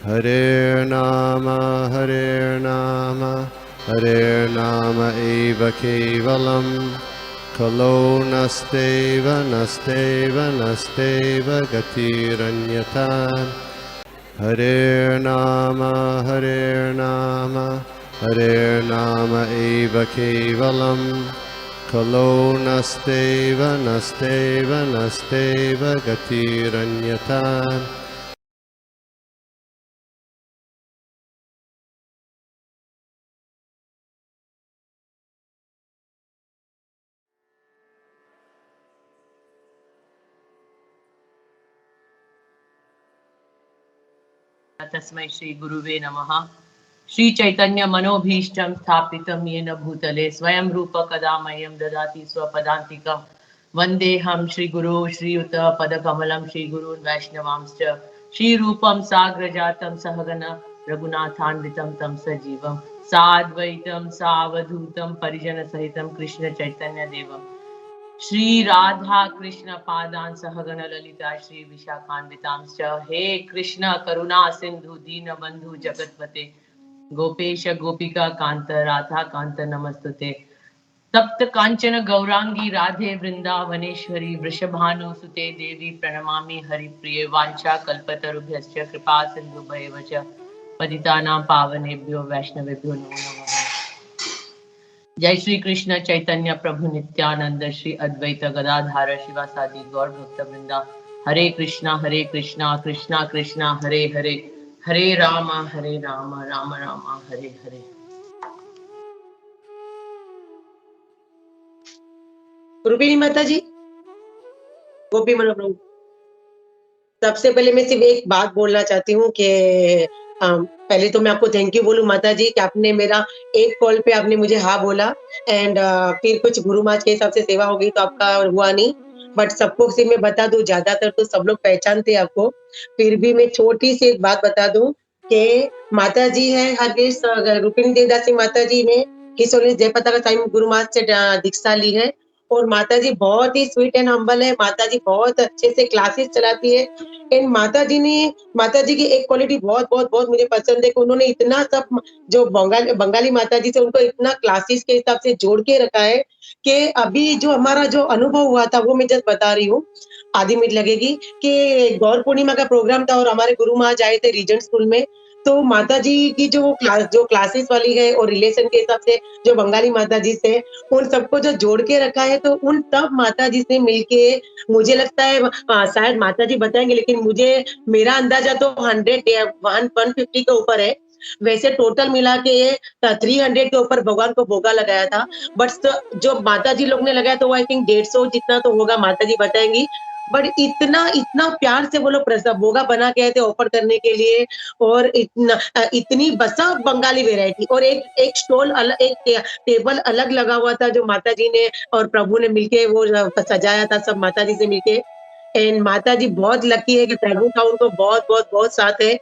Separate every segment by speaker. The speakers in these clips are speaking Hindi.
Speaker 1: Hare Nama eva kevalam, kalo nasteva nasteva nasteva gatiranyata. Hare Nama eva kevalam, kalo nasteva nasteva nasteva gatiranyata.
Speaker 2: तस्मै श्री गुरुवे नमः। श्री चैतन्य मनोभीष्टं स्थापितं येन भूतले स्वयं रूप कदा मह्यं ददाति स्वपदान्तिकं। वन्देऽहं श्रीगुरो श्रीयुत पदकमलं श्रीगुरून् वैष्णवांश्च श्रीरूपं साग्रजातं सहगण रघुनाथान्वितं तं सजीवं साद्वैतं सावधूतं परिजनसहितं कृष्ण चैतन्य देवम् श्री राधा कृष्ण पादान सहगण ललिता श्री विशाखान्वितांश्च हे कृष्ण करुणा सिंधु दीन बंधु जगतपते गोपेश गोपिका कांत राधा कांत नमस्तुते तप्त कांचन गौरांगी राधे वृंदावनेश्वरी वृषभानुसुते देवी प्रणमामि हरिप्रिये वांछा कल्पतरुभ्यश्च कृपा सिन्धुभ्येव च पतितानां पावनेभ्यो वैष्णवेभ्यो नमो नमः। जय श्री कृष्ण चैतन्य प्रभु नित्यानंद श्री अद्वैत गदाधार शिवासादि गौर भक्त वृंदा हरे कृष्णा कृष्णा कृष्णा हरे हरे हरे राम राम राम हरे हरे।
Speaker 3: रूपिणी माता जी, गोपी मनोप्रभु, सबसे पहले मैं सिर्फ एक बात बोलना चाहती हूँ कि पहले तो मैं आपको थैंक यू बोलूं माता जी कि आपने मेरा एक कॉल पे आपने मुझे हाँ बोला एंड फिर कुछ गुरु महाराज के हिसाब से सेवा हो गई तो आपका हुआ नहीं, बट सबको सिर्फ मैं बता दूं ज्यादातर तो सब लोग पहचानते आपको, फिर भी मैं छोटी सी एक बात बता दूं कि माता जी है हरगेश रूपिणी देवदासी माता जी ने किसोली जयपता का टाइम गुरु महाराज से दीक्षा ली है और माता जी बहुत ही स्वीट एंड हम्बल है। माता जी बहुत अच्छे से क्लासेस चलाती है एंड माता जी की एक क्वालिटी बहुत बहुत बहुत मुझे पसंद है कि उन्होंने इतना सब जो बंगाली माता जी से उनको इतना क्लासेस के हिसाब से जोड़ के रखा है कि अभी जो हमारा जो अनुभव हुआ था वो मैं जस्ट बता रही हूँ, आधी मिनट लगेगी, कि गौर पूर्णिमा का प्रोग्राम था और हमारे गुरु महाराज आए थे रीजेंट स्कूल में, तो माता जी की जो क्लासेस वाली है और रिलेशन के हिसाब से जो बंगाली माता जी से उन सबको जो जोड़ के रखा है, तो उन सब माता जी से मिलके मुझे लगता है शायद माता जी बताएंगे लेकिन मुझे मेरा अंदाजा तो 150 के ऊपर है। वैसे टोटल मिला के 300 के ऊपर भगवान को भोगा लगाया था, बट जो माता जी लोग ने लगाया तो वो आई थिंक 150 जितना तो होगा, माता जी बताएंगी। बट इतना इतना प्यार से वो लोग भोगा बना के आए थे ऑफर करने के लिए और इतनी बसा बंगाली वेरायटी और एक स्टॉल अलग, एक टेबल अलग लगा हुआ था जो माता जी ने और प्रभु ने मिलके वो सजाया था सब माता जी से मिलके। एंड माता जी बहुत लकी है कि प्रभु का उनको बहुत बहुत बहुत साथ है,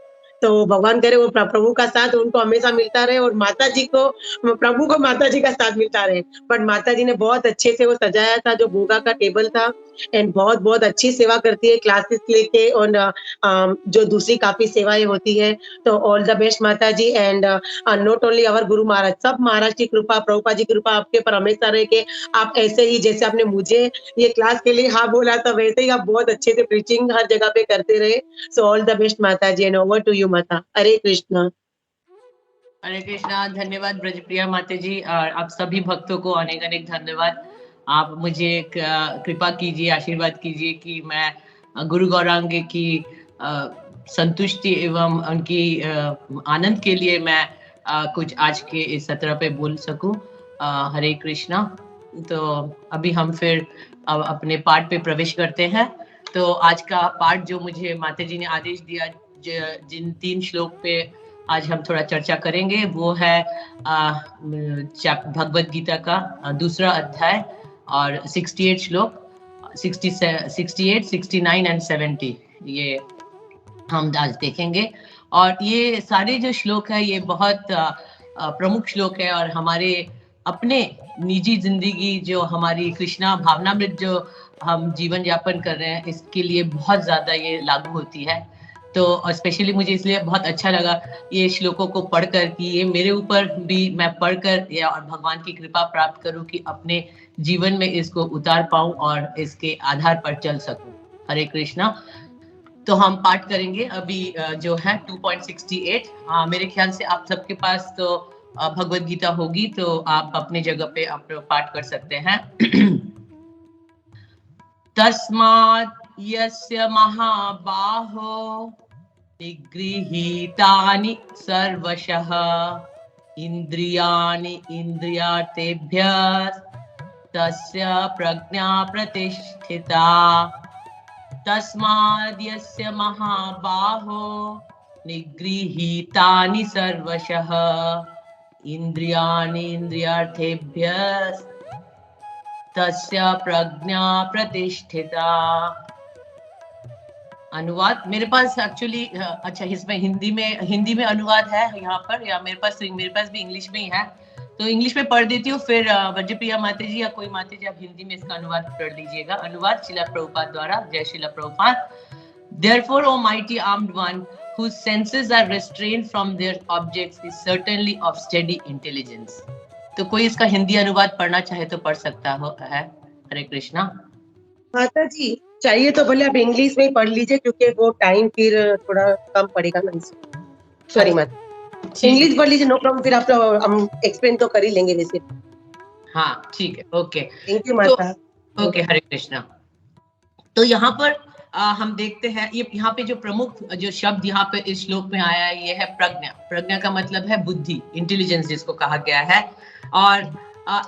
Speaker 3: तो भगवान करे वो प्रभु का साथ उनको हमेशा मिलता रहे और माता जी को प्रभु को माता जी का साथ मिलता रहे। बट माता जी ने बहुत अच्छे से वो सजाया था जो भोगा का टेबल था एंड बहुत बहुत अच्छी सेवा करती है क्लासेस लेके और जो दूसरी काफी सेवाएं होती है। तो ऑल द बेस्ट माता जी and not only our Guru Maharaj, सब महाराज की कृपा प्रभुपा जी की कृपा आपके पर हमेशा रहे कि आप ऐसे ही जैसे आपने मुझे ये क्लास के लिए हाँ बोला था वैसे ही आप बहुत अच्छे से प्रीचिंग हर जगह पे करते रहे। सो ऑल द बेस्ट माता जी एंड ओवर टू यू माता। हरे कृष्णा।
Speaker 2: हरे कृष्णा। धन्यवाद ब्रजप्रिया माता जी और आप सभी भक्तों को अनेक अनेक धन्यवाद। आप मुझे कृपा कीजिए, आशीर्वाद कीजिए कि मैं गुरु गौरांग की संतुष्टि एवं उनकी आनंद के लिए मैं कुछ आज के इस सत्र पे बोल सकूं। हरे कृष्णा। तो अभी हम फिर अपने पाठ पे प्रवेश करते हैं। तो आज का पाठ जो मुझे माता जी ने आदेश दिया, जिन 3 श्लोक पे आज हम थोड़ा चर्चा करेंगे, वो है भगवत गीता का दूसरा अध्याय और 68 श्लोक, 68, 69 एंड 70 ये हम आज देखेंगे। और ये सारे जो श्लोक है ये बहुत प्रमुख श्लोक है और हमारे अपने निजी जिंदगी जो हमारी कृष्णा भावनामृत जो हम जीवन यापन कर रहे हैं इसके लिए बहुत ज्यादा ये लागू होती है। तो स्पेशली मुझे इसलिए बहुत अच्छा लगा ये श्लोकों को पढ़कर कि ये मेरे ऊपर भी मैं पढ़कर या और भगवान की कृपा प्राप्त करूं कि अपने जीवन में इसको उतार पाऊं और इसके आधार पर चल सकूं। हरे कृष्णा। तो हम पाठ करेंगे अभी जो है 2.68। मेरे ख्याल से आप सबके पास तो भगवद गीता होगी, तो आप अपने जगह पे आप पाठ कर सकते हैं। तस्मात् यस्य महाबाहो निगृहीतानि सर्वशः इंद्रियाणि इंद्रियार्थेभ्यः तस्य प्रज्ञा प्रतिष्ठिता। तस्माद् यस्य महाबाहो निगृहीतानि सर्वशः इंद्रियाणि इंद्रियार्थेभ्यः तस्य प्रज्ञा प्रतिष्ठिता। अनुवाद मेरे पास एक्चुअली अच्छा इसमें हिंदी में अनुवाद है यहाँ पर, या मेरे पास भी इंग्लिश में ही है, तो इंग्लिश में पढ़ देती हूँ, फिर वज्रप्रिया माता जी या कोई माता जी आप हिंदी में इसका अनुवाद पढ़ लीजिएगा। अनुवाद शिला प्रभुपाद द्वारा। जय शिला Prabhupada. Therefore, O mighty armed one, whose senses are restrained from their objects, is certainly of steady intelligence. तो कोई इसका हिंदी अनुवाद पढ़ना चाहे तो पढ़ सकता है। हरे कृष्णा।
Speaker 3: माता जी चाहिए तो भले आप इंग्लिश में ही पढ़ लीजिए, क्योंकि वो टाइम फिर थोड़ा कम पड़ेगा ना। सॉरी माता, इंग्लिश पढ़ लीजिए, नो प्रॉब्लम। फिर आप तो हम एक्सप्लेन तो कर ही लेंगे वैसे।
Speaker 2: हाँ ठीक है, ओके,
Speaker 3: थैंक यू माता।
Speaker 2: ओके हरे कृष्णा। तो यहाँ पर हम देखते हैं ये यहाँ पे जो प्रमुख जो शब्द यहाँ पे इस श्लोक में आया है ये है प्रज्ञा। प्रज्ञा का मतलब है बुद्धि, इंटेलिजेंस जिसको कहा गया है। और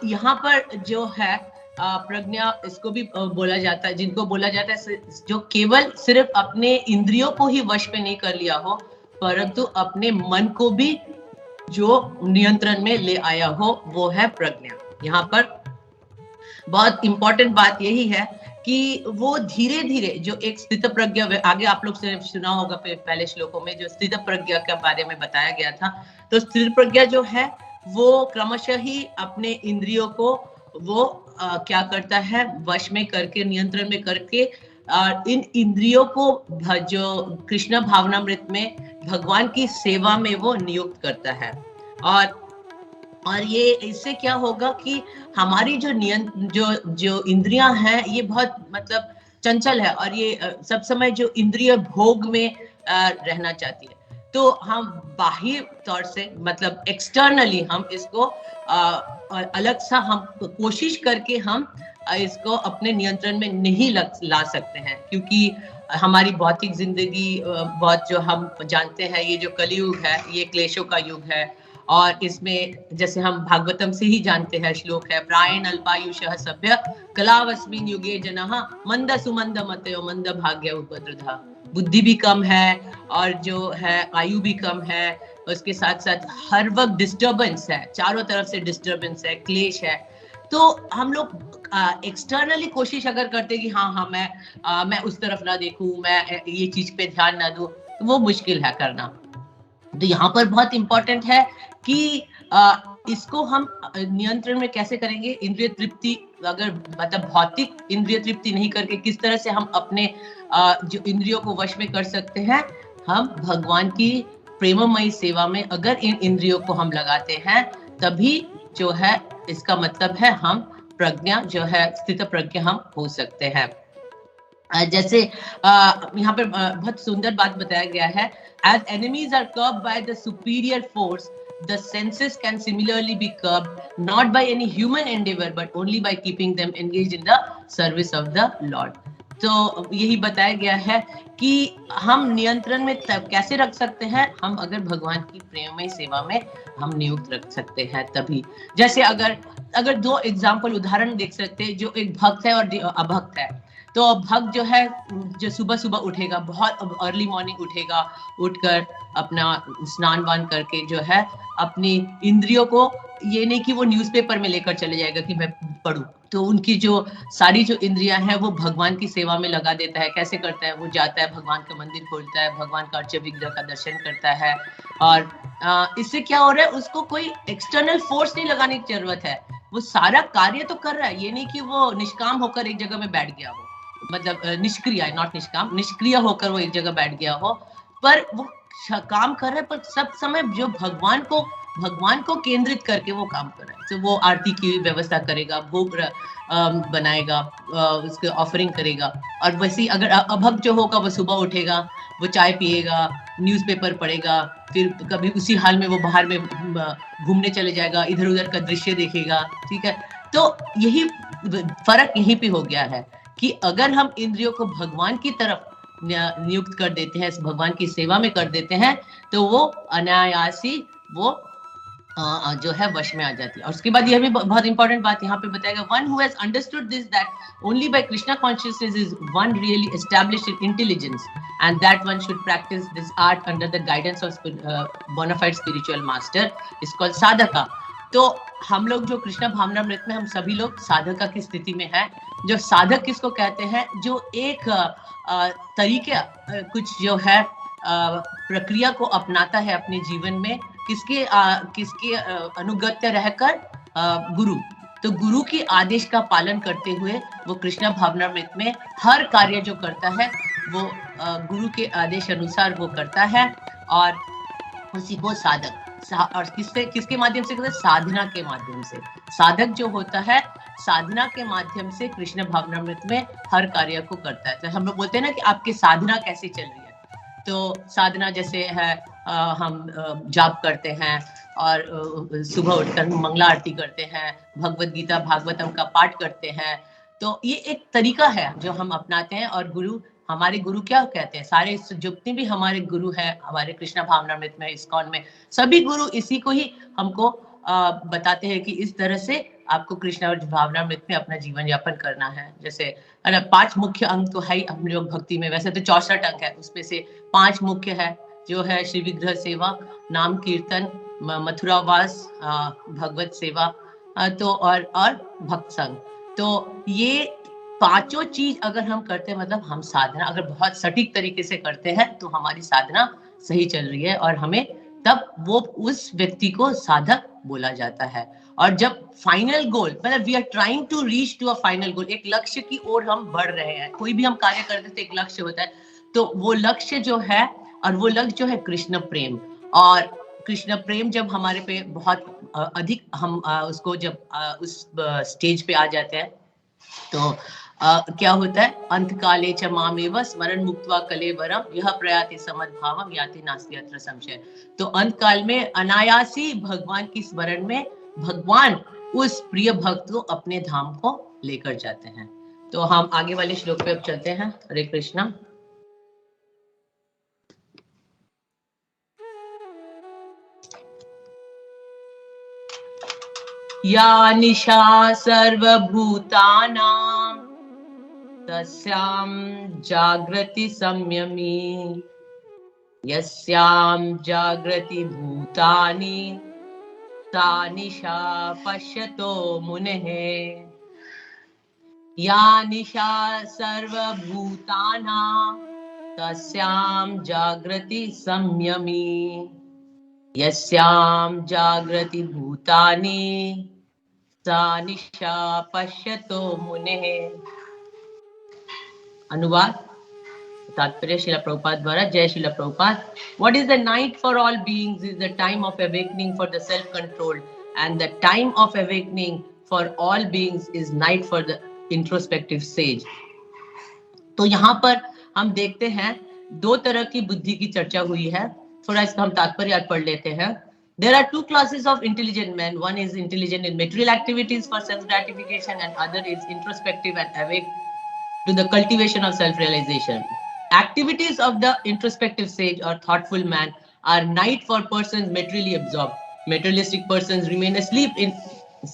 Speaker 2: यहाँ पर जो है प्रज्ञा इसको भी बोला जाता है, जिनको बोला जाता है जो केवल सिर्फ अपने इंद्रियों को ही वश में नहीं कर लिया हो, परंतु अपने मन को भी जो नियंत्रण में ले आया हो, वो है प्रज्ञा। यहाँ पर बहुत इंपॉर्टेंट बात यही है कि वो धीरे धीरे जो एक स्थित प्रज्ञा, आगे आप लोग से सुना होगा पहले श्लोकों में जो स्थित प्रज्ञा के बारे में बताया गया था, तो स्थित प्रज्ञा जो है वो क्रमशः ही अपने इंद्रियों को वो क्या करता है, वश में करके, नियंत्रण में करके इन इंद्रियों को जो कृष्ण भावनामृत में भगवान की सेवा में वो नियुक्त करता है। और ये इससे क्या होगा कि हमारी जो इंद्रियां हैं ये बहुत मतलब चंचल है, और ये सब समय जो इंद्रिय भोग में रहना चाहती है। तो हम बाह्य तौर से मतलब एक्सटर्नली हम इसको अलग सा हम कोशिश करके हम इसको अपने नियंत्रण में नहीं ला सकते हैं, क्योंकि हमारी भौतिक जिंदगी बहुत जो हम जानते हैं, ये जो कलियुग है ये क्लेशों का युग है। और इसमें जैसे हम भागवतम से ही जानते हैं, श्लोक है प्रायण अल्पायुषः सभ्य कलावस्मिन् युगे जनः मंद सुमंद मतयो मंद भाग्य उपद्रधा। बुद्धि भी कम है और जो है आयु भी कम है, उसके साथ साथ हर वक्त डिस्टर्बेंस है, चारों तरफ से डिस्टर्बेंस है, क्लेश है। तो हम लोग एक्सटर्नली कोशिश अगर करते कि हाँ मैं उस तरफ ना देखूं, मैं ये चीज पे ध्यान ना दूं, तो वो मुश्किल है करना। तो यहाँ पर बहुत इंपॉर्टेंट है कि इसको हम नियंत्रण में कैसे करेंगे। इंद्रिय तृप्ति अगर मतलब भौतिक इंद्रिय तृप्ति नहीं करके किस तरह से हम अपने जो इंद्रियों को वश में कर सकते हैं, हम भगवान की प्रेममयी सेवा में अगर इन इंद्रियों को हम लगाते हैं, तभी जो है इसका मतलब है हम प्रज्ञा जो है स्थित प्रज्ञा हम हो सकते हैं। जैसे यहाँ पर बहुत सुंदर बात बताया गया है, as enemies are curbed by the superior force, the senses can similarly be curbed not by any human endeavor but only by keeping them engaged in the service of the Lord। तो यही बताया गया है कि हम नियंत्रण में तब कैसे रख सकते हैं, हम अगर भगवान की प्रेममय सेवा में हम नियुक्त रख सकते हैं तभी। जैसे अगर दो एग्जाम्पल उदाहरण देख सकते हैं, जो एक भक्त है और अभक्त है। तो भक्त जो है जो सुबह सुबह उठेगा, बहुत अर्ली मॉर्निंग उठेगा, उठकर अपना स्नान वान करके जो है अपनी इंद्रियों को, ये नहीं कि वो न्यूज़पेपर में लेकर चले जाएगा कि मैं पढूं, तो उनकी जो सारी जो इंद्रियां हैं वो भगवान की सेवा में लगा देता है। कैसे करता है, वो जाता है भगवान का मंदिर खोलता है, भगवान का अर्च्य विग्रह का दर्शन करता है। और इससे क्या हो रहा है, उसको कोई एक्सटर्नल फोर्स नहीं लगाने की जरूरत है, वो सारा कार्य तो कर रहा है। ये नहीं कि वो निष्काम होकर एक जगह में बैठ गया हो, मतलब निष्क्रिय, नॉट निष्काम, निष्क्रिय होकर वो एक जगह बैठ गया हो, पर वो काम कर रहे हैं, पर सब समय जो भगवान को केंद्रित करके वो काम कर रहा है। तो वो आरती की व्यवस्था करेगा, भोग बनाएगा, उसके ऑफरिंग करेगा। और वैसे अगर अभक्त जो होगा वो सुबह उठेगा, वो चाय पिएगा, न्यूज़पेपर पढ़ेगा, फिर कभी उसी हाल में वो बाहर में घूमने चले जाएगा, इधर उधर का दृश्य देखेगा। ठीक है, तो यही फर्क यहीं पे हो गया है कि अगर हम इंद्रियों को भगवान की तरफ नियुक्त कर देते हैं, भगवान की सेवा में कर देते हैं, तो वो अनायासी वो जो है वश में आ जाती है। और उसके बाद यह भी बहुत इंपॉर्टेंट बात यहाँ पे बताएगा, one who has understood this that only by Krishna consciousness is one really established intelligence and that one should practise this art under the guidance of bonafide spiritual master is called साधका। तो हम लोग जो कृष्णा भावनामृत में हम सभी लोग साधका की स्थिति में है। जो साधक किसको कहते हैं? जो एक तरीके कुछ जो है प्रक्रिया को अपनाता है अपने जीवन में, किसके अनुगत्य रहकर गुरु। तो गुरु के आदेश का पालन करते हुए वो कृष्णा भावनामृत में हर कार्य जो करता है वो गुरु के आदेश अनुसार वो करता है, और उसी को साधक और किसके माध्यम से करता है? साधना के माध्यम से। साधक जो होता है साधना के माध्यम से कृष्ण भावनामृत में हर कार्य को करता है। तो हम लोग बोलते हैं ना कि आपकी साधना कैसी चल रही है। तो साधना जैसे है हम जाप करते हैं और सुबह उठकर मंगला आरती करते हैं, भगवत गीता भागवतम का पाठ करते हैं। तो ये एक तरीका है जो हम अपनाते हैं। और गुरु, हमारे गुरु क्या कहते हैं? सारे जितने भी हमारे गुरु हैं हमारे कृष्णा भावनामृत में, इस्कॉन में, सभी गुरु इसी को ही हमको बताते हैं कि इस तरह से आपको कृष्णा भावनामृत में अपना जीवन यापन करना है। जैसे 5 मुख्य अंग तो है ही हम लोग भक्ति में, वैसे तो 64 अंग है, उसमें से 5 मुख्य है जो है श्री विग्रह सेवा, नाम कीर्तन, मथुरावास, भगवत सेवा, तो और भक्त संग। तो ये पांचों चीज अगर हम करते हैं, मतलब हम साधना अगर बहुत सटीक तरीके से करते हैं तो हमारी साधना सही चल रही है, और हमें तब वो उस व्यक्ति को साधक बोला जाता है। और जब फाइनल गोल, मतलब we are trying to reach to a final goal, एक लक्ष्य की ओर हम बढ़ रहे हैं। कोई भी हम कार्य करते हैं तो एक लक्ष्य होता है, तो वो लक्ष्य जो है, और वो लक्ष्य जो है कृष्ण प्रेम। और कृष्ण प्रेम जब हमारे पे बहुत अधिक हम उसको जब उस स्टेज पे आ जाते हैं तो क्या होता है? अंत काले च मामेव स्मरण मुक्त्वा कलेवरम यह प्रयाति समद्भावम याति नास्ति अत्र संशय। तो अंत काल में अनायासी भगवान की स्मरण में भगवान उस प्रिय भक्त को अपने धाम को लेकर जाते हैं। तो हम आगे वाले श्लोक पे अब चलते हैं। हरे कृष्णा। या निशा सर्वभूतानां तस्यां जागृति संयमी यस्यां जागृति भूतानि सा निशा पश्यतो मुनेः। या निशा सर्वभूतानां तस्यां जागृति संयमी यस्यां जागृति भूतानि सा निशा पश्यतो मुनेः। अनुवाद तात्पर्य श्रील प्रभुपाद द्वारा। जय Srila Prabhupada. What is the night for all beings is the time of awakening for the self-control, and the time of awakening for all beings is night for the introspective sage. तो यहाँ पर हम देखते हैं 2 तरह की बुद्धि की चर्चा हुई है। थोड़ा इसका हम तात्पर्य पढ़ लेते हैं। There are 2 classes of intelligent men. One is intelligent in material activities for self-gratification, and other is introspective and awake to the cultivation of self-realization. Activities of the introspective sage or thoughtful man are night for persons materially absorbed. Materialistic persons remain asleep in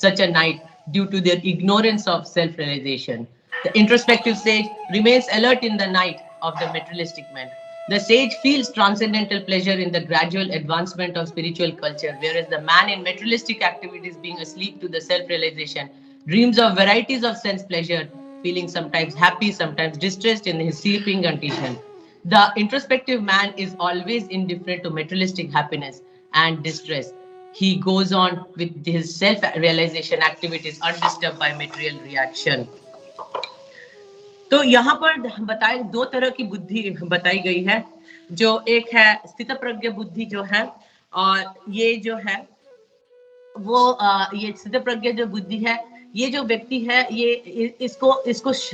Speaker 2: such a night due to their ignorance of self-realization. The introspective sage remains alert in the night of the materialistic man. The sage feels transcendental pleasure in the gradual advancement of spiritual culture, whereas the man in materialistic activities, being asleep to the self-realization, dreams of varieties of sense pleasure, feeling sometimes happy, sometimes distressed in his sleeping condition. The introspective man is always indifferent to materialistic happiness and distress. He goes on with his self-realization activities undisturbed by material reaction. तो यहाँ पर बताए 2 तरह की बुद्धि बताई गई है, जो एक है स्थितप्रज्ञ बुद्धि जो है, और ये जो है वो ये स्थितप्रज्ञ जो बुद्धि है, ये जो व्यक्ति है ये इसको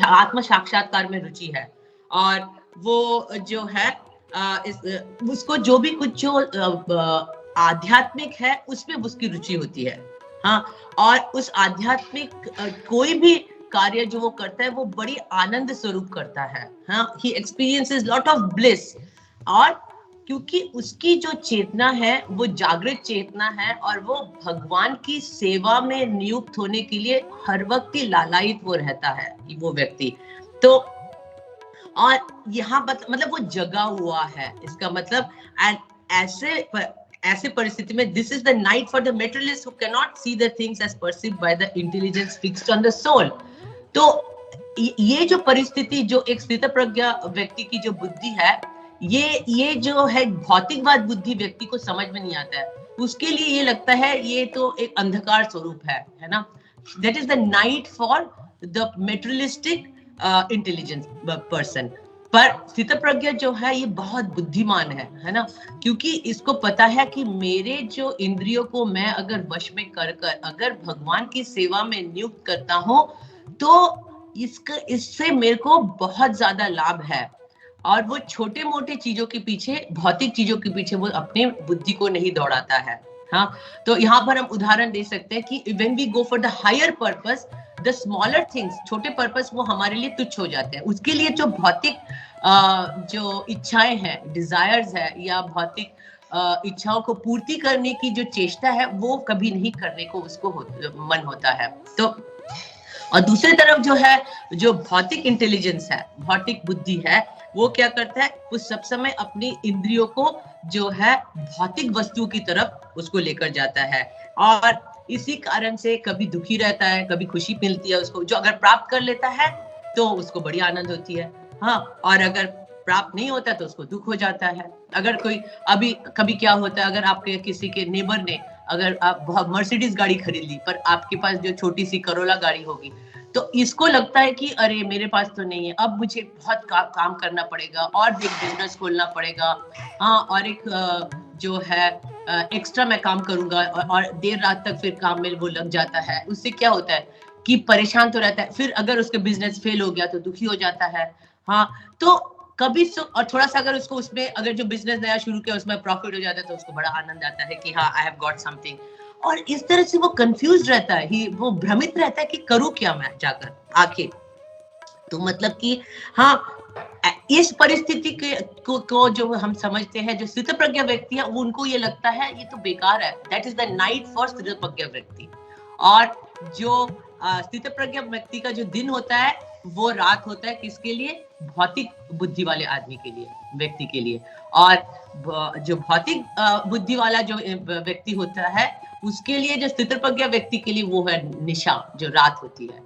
Speaker 2: आत्म साक्षात्कार में रुचि है, और वो जो है उसको जो भी कुछ जो आध्यात्मिक है उसमें उसकी रुचि होती है। हाँ, और उस आध्यात्मिक कोई भी कार्य जो वो करता है वो बड़ी आनंद स्वरूप करता है। हाँ, he experiences lot of bliss, और क्योंकि उसकी जो चेतना है वो जागृत चेतना है, और वो भगवान की सेवा में नियुक्त होने के लिए हर वक्त ही लालायित वो रहता है वो व्यक्ति। तो और यहाँ मतलब वो जगा हुआ है, इसका मतलब ऐसे परिस्थिति में this is the night for the materialist who can not see the things as perceived by the intelligence fixed on the soul. तो ये जो परिस्थिति, जो एक स्थितप्रज्ञ व्यक्ति की जो बुद्धि है, ये जो है भौतिकवाद बुद्धि व्यक्ति को समझ में नहीं आता है, उसके लिए ये लगता है ये तो एक अंधकार स्वरूप है ना। That is the night for the materialistic intelligence person. पर स्थितप्रज्ञ जो है ये बहुत बुद्धिमान है ना, क्योंकि इसको पता है कि मेरे जो इंद्रियों को मैं अगर वश में कर अगर भगवान की सेवा में नियुक्त करता हूँ तो इससे मेरे को बहुत ज्यादा लाभ है, और वो छोटे मोटे चीजों के पीछे, भौतिक चीजों के पीछे वो अपने बुद्धि को नहीं दौड़ाता है। हाँ, तो यहाँ पर हम उदाहरण दे सकते हैं कि when we go for the higher purpose, the smaller things, छोटे पर्पस वो हमारे लिए तुच्छ हो जाते हैं। उसके लिए जो भौतिक जो इच्छाएं हैं, डिजायर्स है, या भौतिक इच्छाओं को पूर्ति करने की जो चेष्टा है वो कभी नहीं करने को उसको मन होता है। तो और दूसरी तरफ जो है, जो भौतिक इंटेलिजेंस है, भौतिक बुद्धि है, वो क्या करता है, वो सब समय अपनी इंद्रियों को जो है भौतिक वस्तु की तरफ उसको लेकर जाता है, और इसी कारण से कभी दुखी रहता है, कभी खुशी मिलती है उसको। जो अगर प्राप्त कर लेता है तो उसको बड़ी आनंद होती है, हाँ, और अगर प्राप्त नहीं होता तो उसको दुख हो जाता है। अगर कोई अभी कभी क्या होता है, अगर आपके किसी के नेबर ने अगर आप बहुत मर्सिडीज गाड़ी खरीद ली, पर आपके पास जो छोटी सी करोला गाड़ी होगी, तो इसको लगता है कि अरे मेरे पास तो नहीं है, अब मुझे बहुत काम करना पड़ेगा और एक बिजनेस खोलना पड़ेगा, हाँ, और एक जो है एक्स्ट्रा मैं काम करूंगा, और देर रात तक फिर काम में वो लग जाता है। उससे क्या होता है कि परेशान तो रहता है, फिर अगर उसके बिजनेस फेल हो गया तो दुखी हो जाता है। हाँ, तो कभी और थोड़ा सा अगर उसको उसमें अगर जो बिजनेस नया शुरू किया उसमें प्रॉफिट हो जाता है तो उसको बड़ा आनंद आता है कि हाँ, आई हैव गॉट समथिंग। और इस तरह से वो कंफ्यूज रहता है, वो भ्रमित रहता है कि करूं क्या मैं जाकर आखिर। तो मतलब कि हाँ, इस परिस्थिति को जो हम समझते हैं, जो स्थितप्रज्ञ व्यक्ति है उनको ये लगता है ये तो बेकार है। That is the night for स्थितप्रज्ञ व्यक्ति। और जो स्थितप्रज्ञ व्यक्ति का जो दिन होता है वो रात होता है किसके लिए? भौतिक बुद्धि वाले आदमी के लिए, व्यक्ति के लिए। और जो भौतिक बुद्धि वाला जो व्यक्ति होता है उसके लिए, जो स्थितप्रज्ञ व्यक्ति के लिए वो है निशा, जो रात होती है।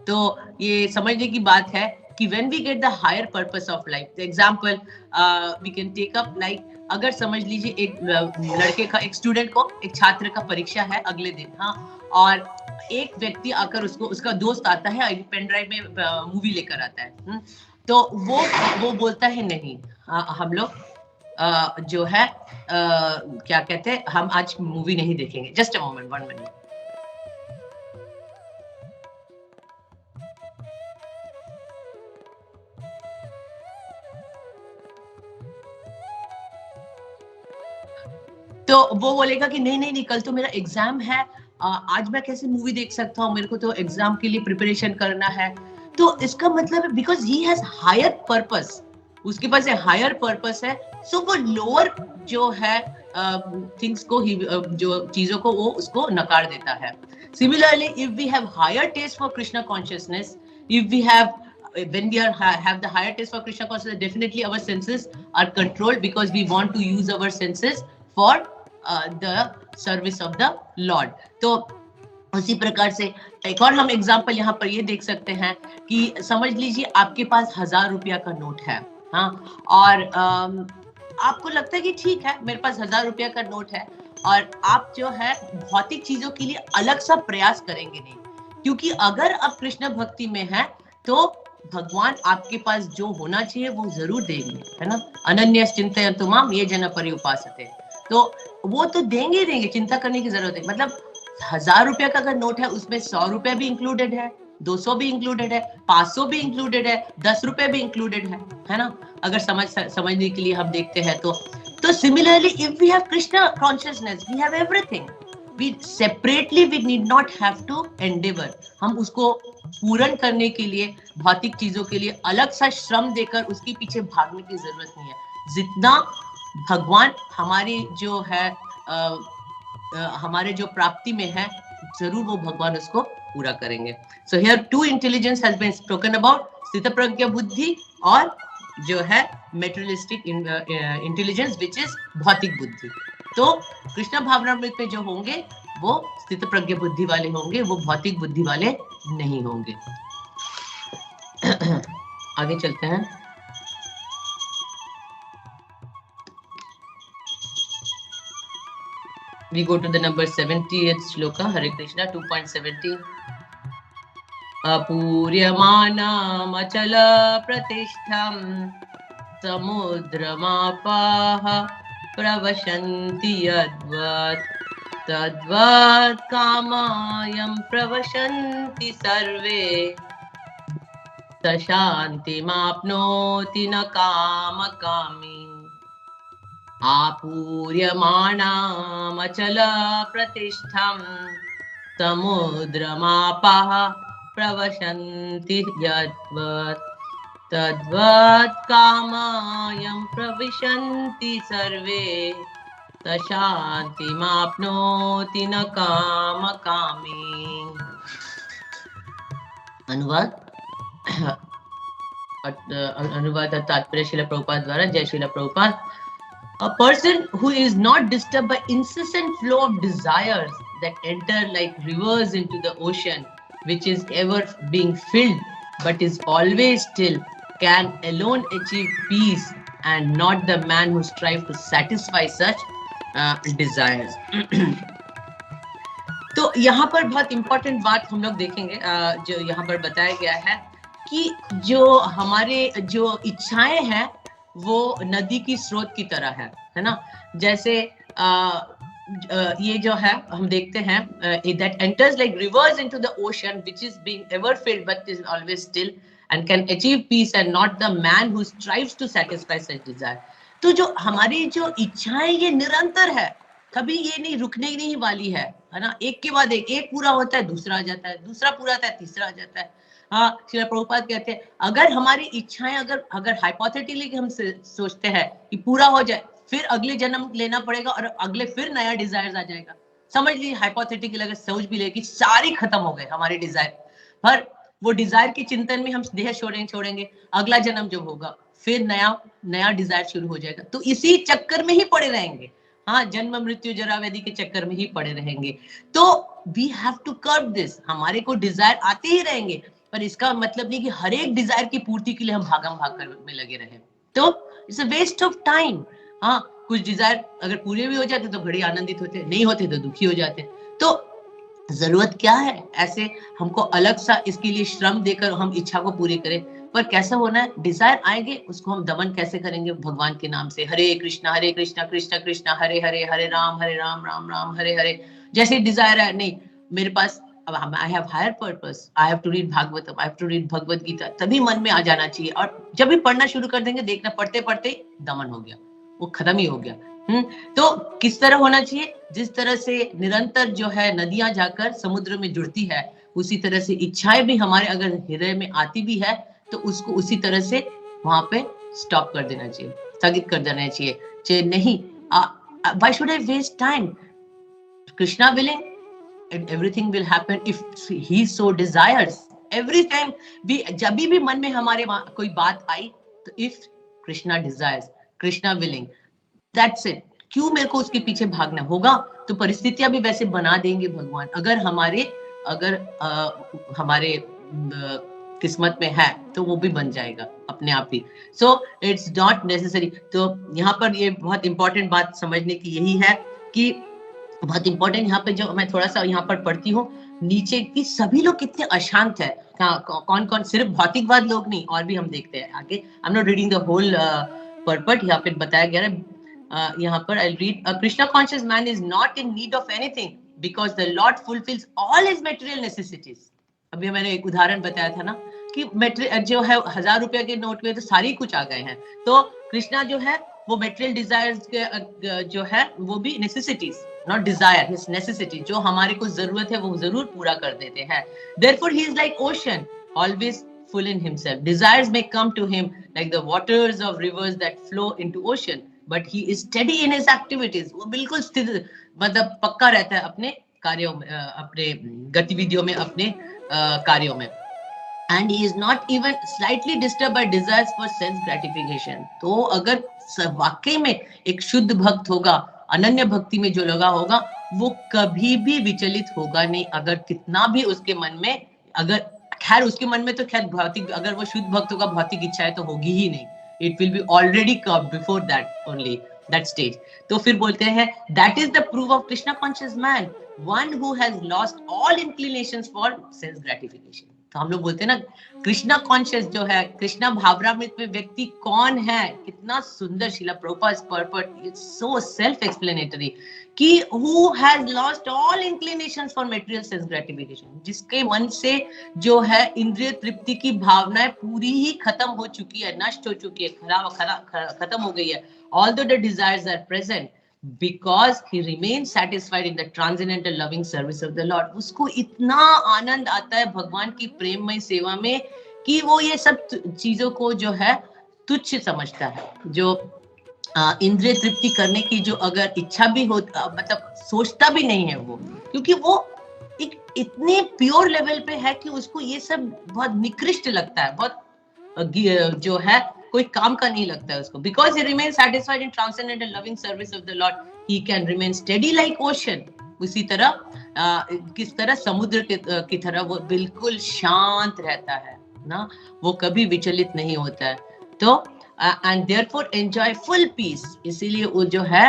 Speaker 2: तो ये समझने की बात है कि when we get the higher purpose of life, the example we can take up like, अगर समझ लीजिए एक लड़के का, एक स्टूडेंट को, एक छात्र का परीक्षा है अगले दिन, हाँ, और एक व्यक्ति आकर उसका दोस्त आता है, पेन ड्राइव में मूवी लेकर आता है, तो वो बोलता है नहीं, हम लोग जो है क्या कहते हैं, हम आज मूवी नहीं देखेंगे। Just a moment, 1 minute. तो वो बोलेगा कि नहीं, कल तो मेरा एग्जाम है, आज मैं कैसे मूवी देख सकता हूँ, मेरे को तो एग्जाम के लिए प्रिपरेशन करना है। तो इसका मतलब है because he has higher purpose, उसके पास एक हायर पर्पस है, सो वो लोअर जो है थिंग्स को ही, जो चीजों को, वो उसको नकार देता है। Similarly if we have higher taste for Krishna consciousness, if we have when we have the higher taste for Krishna consciousness, definitely our senses are controlled because we want to use our senses for the service of the Lord. तो उसी प्रकार से एक और हम एग्जांपल यहाँ पर ये देख सकते हैं कि समझ लीजिए आपके पास 1000 रुपया का नोट है, हाँ, और आपको लगता है कि ठीक है मेरे पास 1000 रुपया का नोट है, और आप जो है भौतिक चीजों के लिए अलग सा प्रयास करेंगे नहीं, क्योंकि अगर आप कृष्ण भक्ति में हैं तो भगवान आपके पास जो होना चाहिए वो जरूर देंगे, है ना। अनन्य चिंतयन्तु माम ये जन पर्युपासते, तो वो तो देंगे देंगे, चिंता करने की जरूरत है। मतलब 1000 रुपया का अगर नोट है उसमें 100 रुपया भी इंक्लूडेड है, 200 भी इंक्लूडेड है, 500 भी इंक्लूडेड है, 10 रुपए भी इंक्लूडेड है ना। अगर समझने के लिए हम देखते हैं तो similarly if we have Krishna consciousness we have everything, we separately we need not have to endeavour. हम उसको पूर्ण करने के लिए भौतिक चीजों के लिए अलग सा श्रम देकर उसके पीछे भागने की जरूरत नहीं है। जितना भगवान हमारी जो है हमारे जो प्राप्ति में है, जरूर वो भगवान उसको पूरा करेंगे। So here too intelligence has been spoken about, स्थित प्रज्ञ बुद्धि और जो है मेटेरियलिस्टिक इंटेलिजेंस विच इज भौतिक बुद्धि। तो कृष्ण भावनामृत में जो होंगे वो स्थित प्रज्ञ बुद्धि वाले होंगे, वो भौतिक बुद्धि वाले नहीं होंगे। आगे चलते हैं। We go to the number 70th shloka, Hare Krishna 2.70. अपूर्यमानम् अचल प्रतिष्ठं समुद्रमापाः प्रवशन्ति यद्वत् तद्वत् कामायं प्रवशन्ति सर्वे स शान्तिमाप्नोति न कामकामी। आपूर्यमाणाम् अचल प्रतिष्ठं समुद्रमापाः प्रवशन्ति यद्वत् तद्वत् कामायं प्रविशन्ति सर्वे स शान्तिमाप्नोति न कामकामी। अनुवाद तात्पर्य श्रील प्रभुपाद द्वारा। जय Srila Prabhupada. A person who is not disturbed by incessant flow of desires that enter like rivers into the ocean, which is ever being filled but is always still, can alone achieve peace, and not the man who strives to satisfy such desires. तो यहाँ पर बहुत important बात हम लोग देखेंगे, जो यहाँ पर बताया गया है कि जो हमारे जो इच्छाएं हैं वो नदी की स्रोत की तरह है ना। जैसे ये जो है हम देखते हैं that enters like rivers into the ocean which is being ever filled but is always still and can achieve peace, and not the man who strives to satisfy such desire. तो जो हमारी जो इच्छाएं ये निरंतर है, कभी ये नहीं रुकने नहीं वाली है ना। एक के बाद एक पूरा होता है, दूसरा आ जाता है, दूसरा पूरा होता है, तीसरा आ जाता है। हाँ, श्रील प्रभुपाद कहते हैं अगर हमारी इच्छाएं अगर हाइपोथेटिकली हम सोचते हैं कि पूरा हो जाए, फिर अगले जन्म लेना पड़ेगा और अगले फिर नया डिजायर आ जाएगा। समझ लीजिए हाइपोथेटिकली अगर सोच भी ले कि सारी खत्म हो गए हमारे डिजायर, पर वो डिजायर के चिंतन में हम देह छोड़ेंगे, अगला जन्म जो होगा फिर नया डिजायर शुरू हो जाएगा। तो इसी चक्कर में ही पड़े रहेंगे। हाँ, जन्म मृत्यु जरा व्याधि के चक्कर में ही पड़े रहेंगे। तो we have to curb this. हमारे को डिजायर आते ही रहेंगे, पर इसका मतलब नहीं कि हर एक डिजायर की पूर्ति के लिए हम भागम भाग कर में लगे रहे, तो it's a waste of time. हाँ, कुछ डिजायर अगर पूरे भी हो जाते तो बड़े आनंदित होते, नहीं होते तो दुखी हो जाते। तो जरूरत क्या है ऐसे हमको अलग सा इसके लिए श्रम देकर हम इच्छा को पूरी करें। पर कैसा होना है, डिजायर आएंगे उसको हम दमन कैसे करेंगे भगवान के नाम से। हरे कृष्णा कृष्ण कृष्ण हरे हरे, हरे राम राम राम हरे हरे। जैसे डिजायर है, नहीं मेरे पास I have higher purpose, I have to read Bhagavatam, I have to read Bhagavad Gita, तभी मन में आ जाना चाहिए। और जब भी पढ़ना शुरू कर देंगे, देखना पढ़ते पढ़ते दमन हो गया, वो खत्म ही हो गया। तो किस तरह होना चाहिए, जिस तरह से निरंतर जो है नदियां जाकर समुद्र में जुड़ती है, उसी तरह से इच्छाएं भी हमारे अगर हृदय में आती भी है तो उसको उसी तरह से वहां पे स्टॉप कर देना चाहिए, स्थगित कर देना चाहिए। नहीं, why should I waste time? Krishna willing and everything will happen if he so desires. Every time जब भी मन में हमारे कोई बात आई तो if Krishna desires, Krishna willing, that's it. क्यों मेरे को उसके पीछे भागना होगा? तो परिस्थितियां भी वैसे बना देंगे भगवान, अगर हमारे किस्मत में है तो वो भी बन जाएगा अपने आप ही। So it's not necessary. तो यहाँ पर ये बहुत इंपॉर्टेंट बात समझने की यही है कि बहुत इंपॉर्टेंट यहाँ पे जो मैं थोड़ा सा यहाँ पर पढ़ती हूँ नीचे की सभी लोग कितने अशांत है। कौन कौन, सिर्फ भौतिकवाद लोग नहीं, और भी हम देखते हैं आगे। I am not reading the whole purport, यहाँ पे बताया गया है। यहाँ पर I read, a Krishna conscious man is not in need of anything because the lord fulfils all his material necessities. अभी मैंने एक उदाहरण बताया था ना कि जो है 1000 रुपए के नोट में तो सारी कुछ आ गए हैं। तो कृष्णा जो है वो मेटेरियल डिजायर्स के जो है वो भी necessities, not Dzire, his necessity, जो हमारे को जरूरत है वो जरूर पूरा कर देते हैं। Therefore he is like ocean, always full in himself. Desires may come to him like the waters of rivers that flow into ocean, but he is steady in his activities. वो बिल्कुल स्थिर, मतलब पक्का रहता है अपने कार्यों में, अपने गतिविधियों में, अपने कार्यों में। And he is not even slightly disturbed by desires for sense gratification. तो अगर वाकई में एक शुद्ध भक्त होगा, अनन्य भक्ति में जो लगा होगा, वो कभी भी विचलित होगा नहीं। अगर कितना भी उसके मन में, अगर खैर उसके मन में तो खैर भौतिक, अगर वो शुद्ध भक्त होगा, भौतिक इच्छाएं तो होगी ही नहीं। It will be already come before that only, that stage. तो फिर बोलते हैं that is the proof of Krishna conscious man, one who has lost all inclinations for sense gratification. तो हम लोग बोलते हैं ना, कृष्णा कॉन्शियस जो है, कृष्णा भावनामृत में व्यक्ति कौन है, कितना सुंदर शिला Prabhupada पर्पट, it's so self explanatory कि who has lost all inclinations for material sense gratification, जिसके मन से जो है इंद्रिय तृप्ति की भावनाएं पूरी ही खत्म हो चुकी है, नष्ट हो चुकी है, खत्म हो गई है। Although the desires are present, because he remains satisfied in the transcendental loving service of the Lord. उसको इतना आनंद आता है भगवान की प्रेममय सेवा में कि वो ये सब चीजों को जो है तुच्छ समझता है। जो इंद्रिय तृप्ति करने की जो अगर इच्छा भी हो, मतलब सोचता भी नहीं है वो, क्योंकि वो एक इतने प्योर लेवल पे है कि उसको ये सब बहुत निकृष्ट लगता है, बहुत जो है कोई काम का नहीं लगता है उसको। Because he remain satisfied in transcendental loving service of the Lord, he can remain steady like ocean. उसी तरह किस तरह समुद्र की तरह वो बिल्कुल शांत रहता है ना, वो कभी विचलित नहीं होता है। तो and therefore enjoy full peace, इसीलिए वो जो है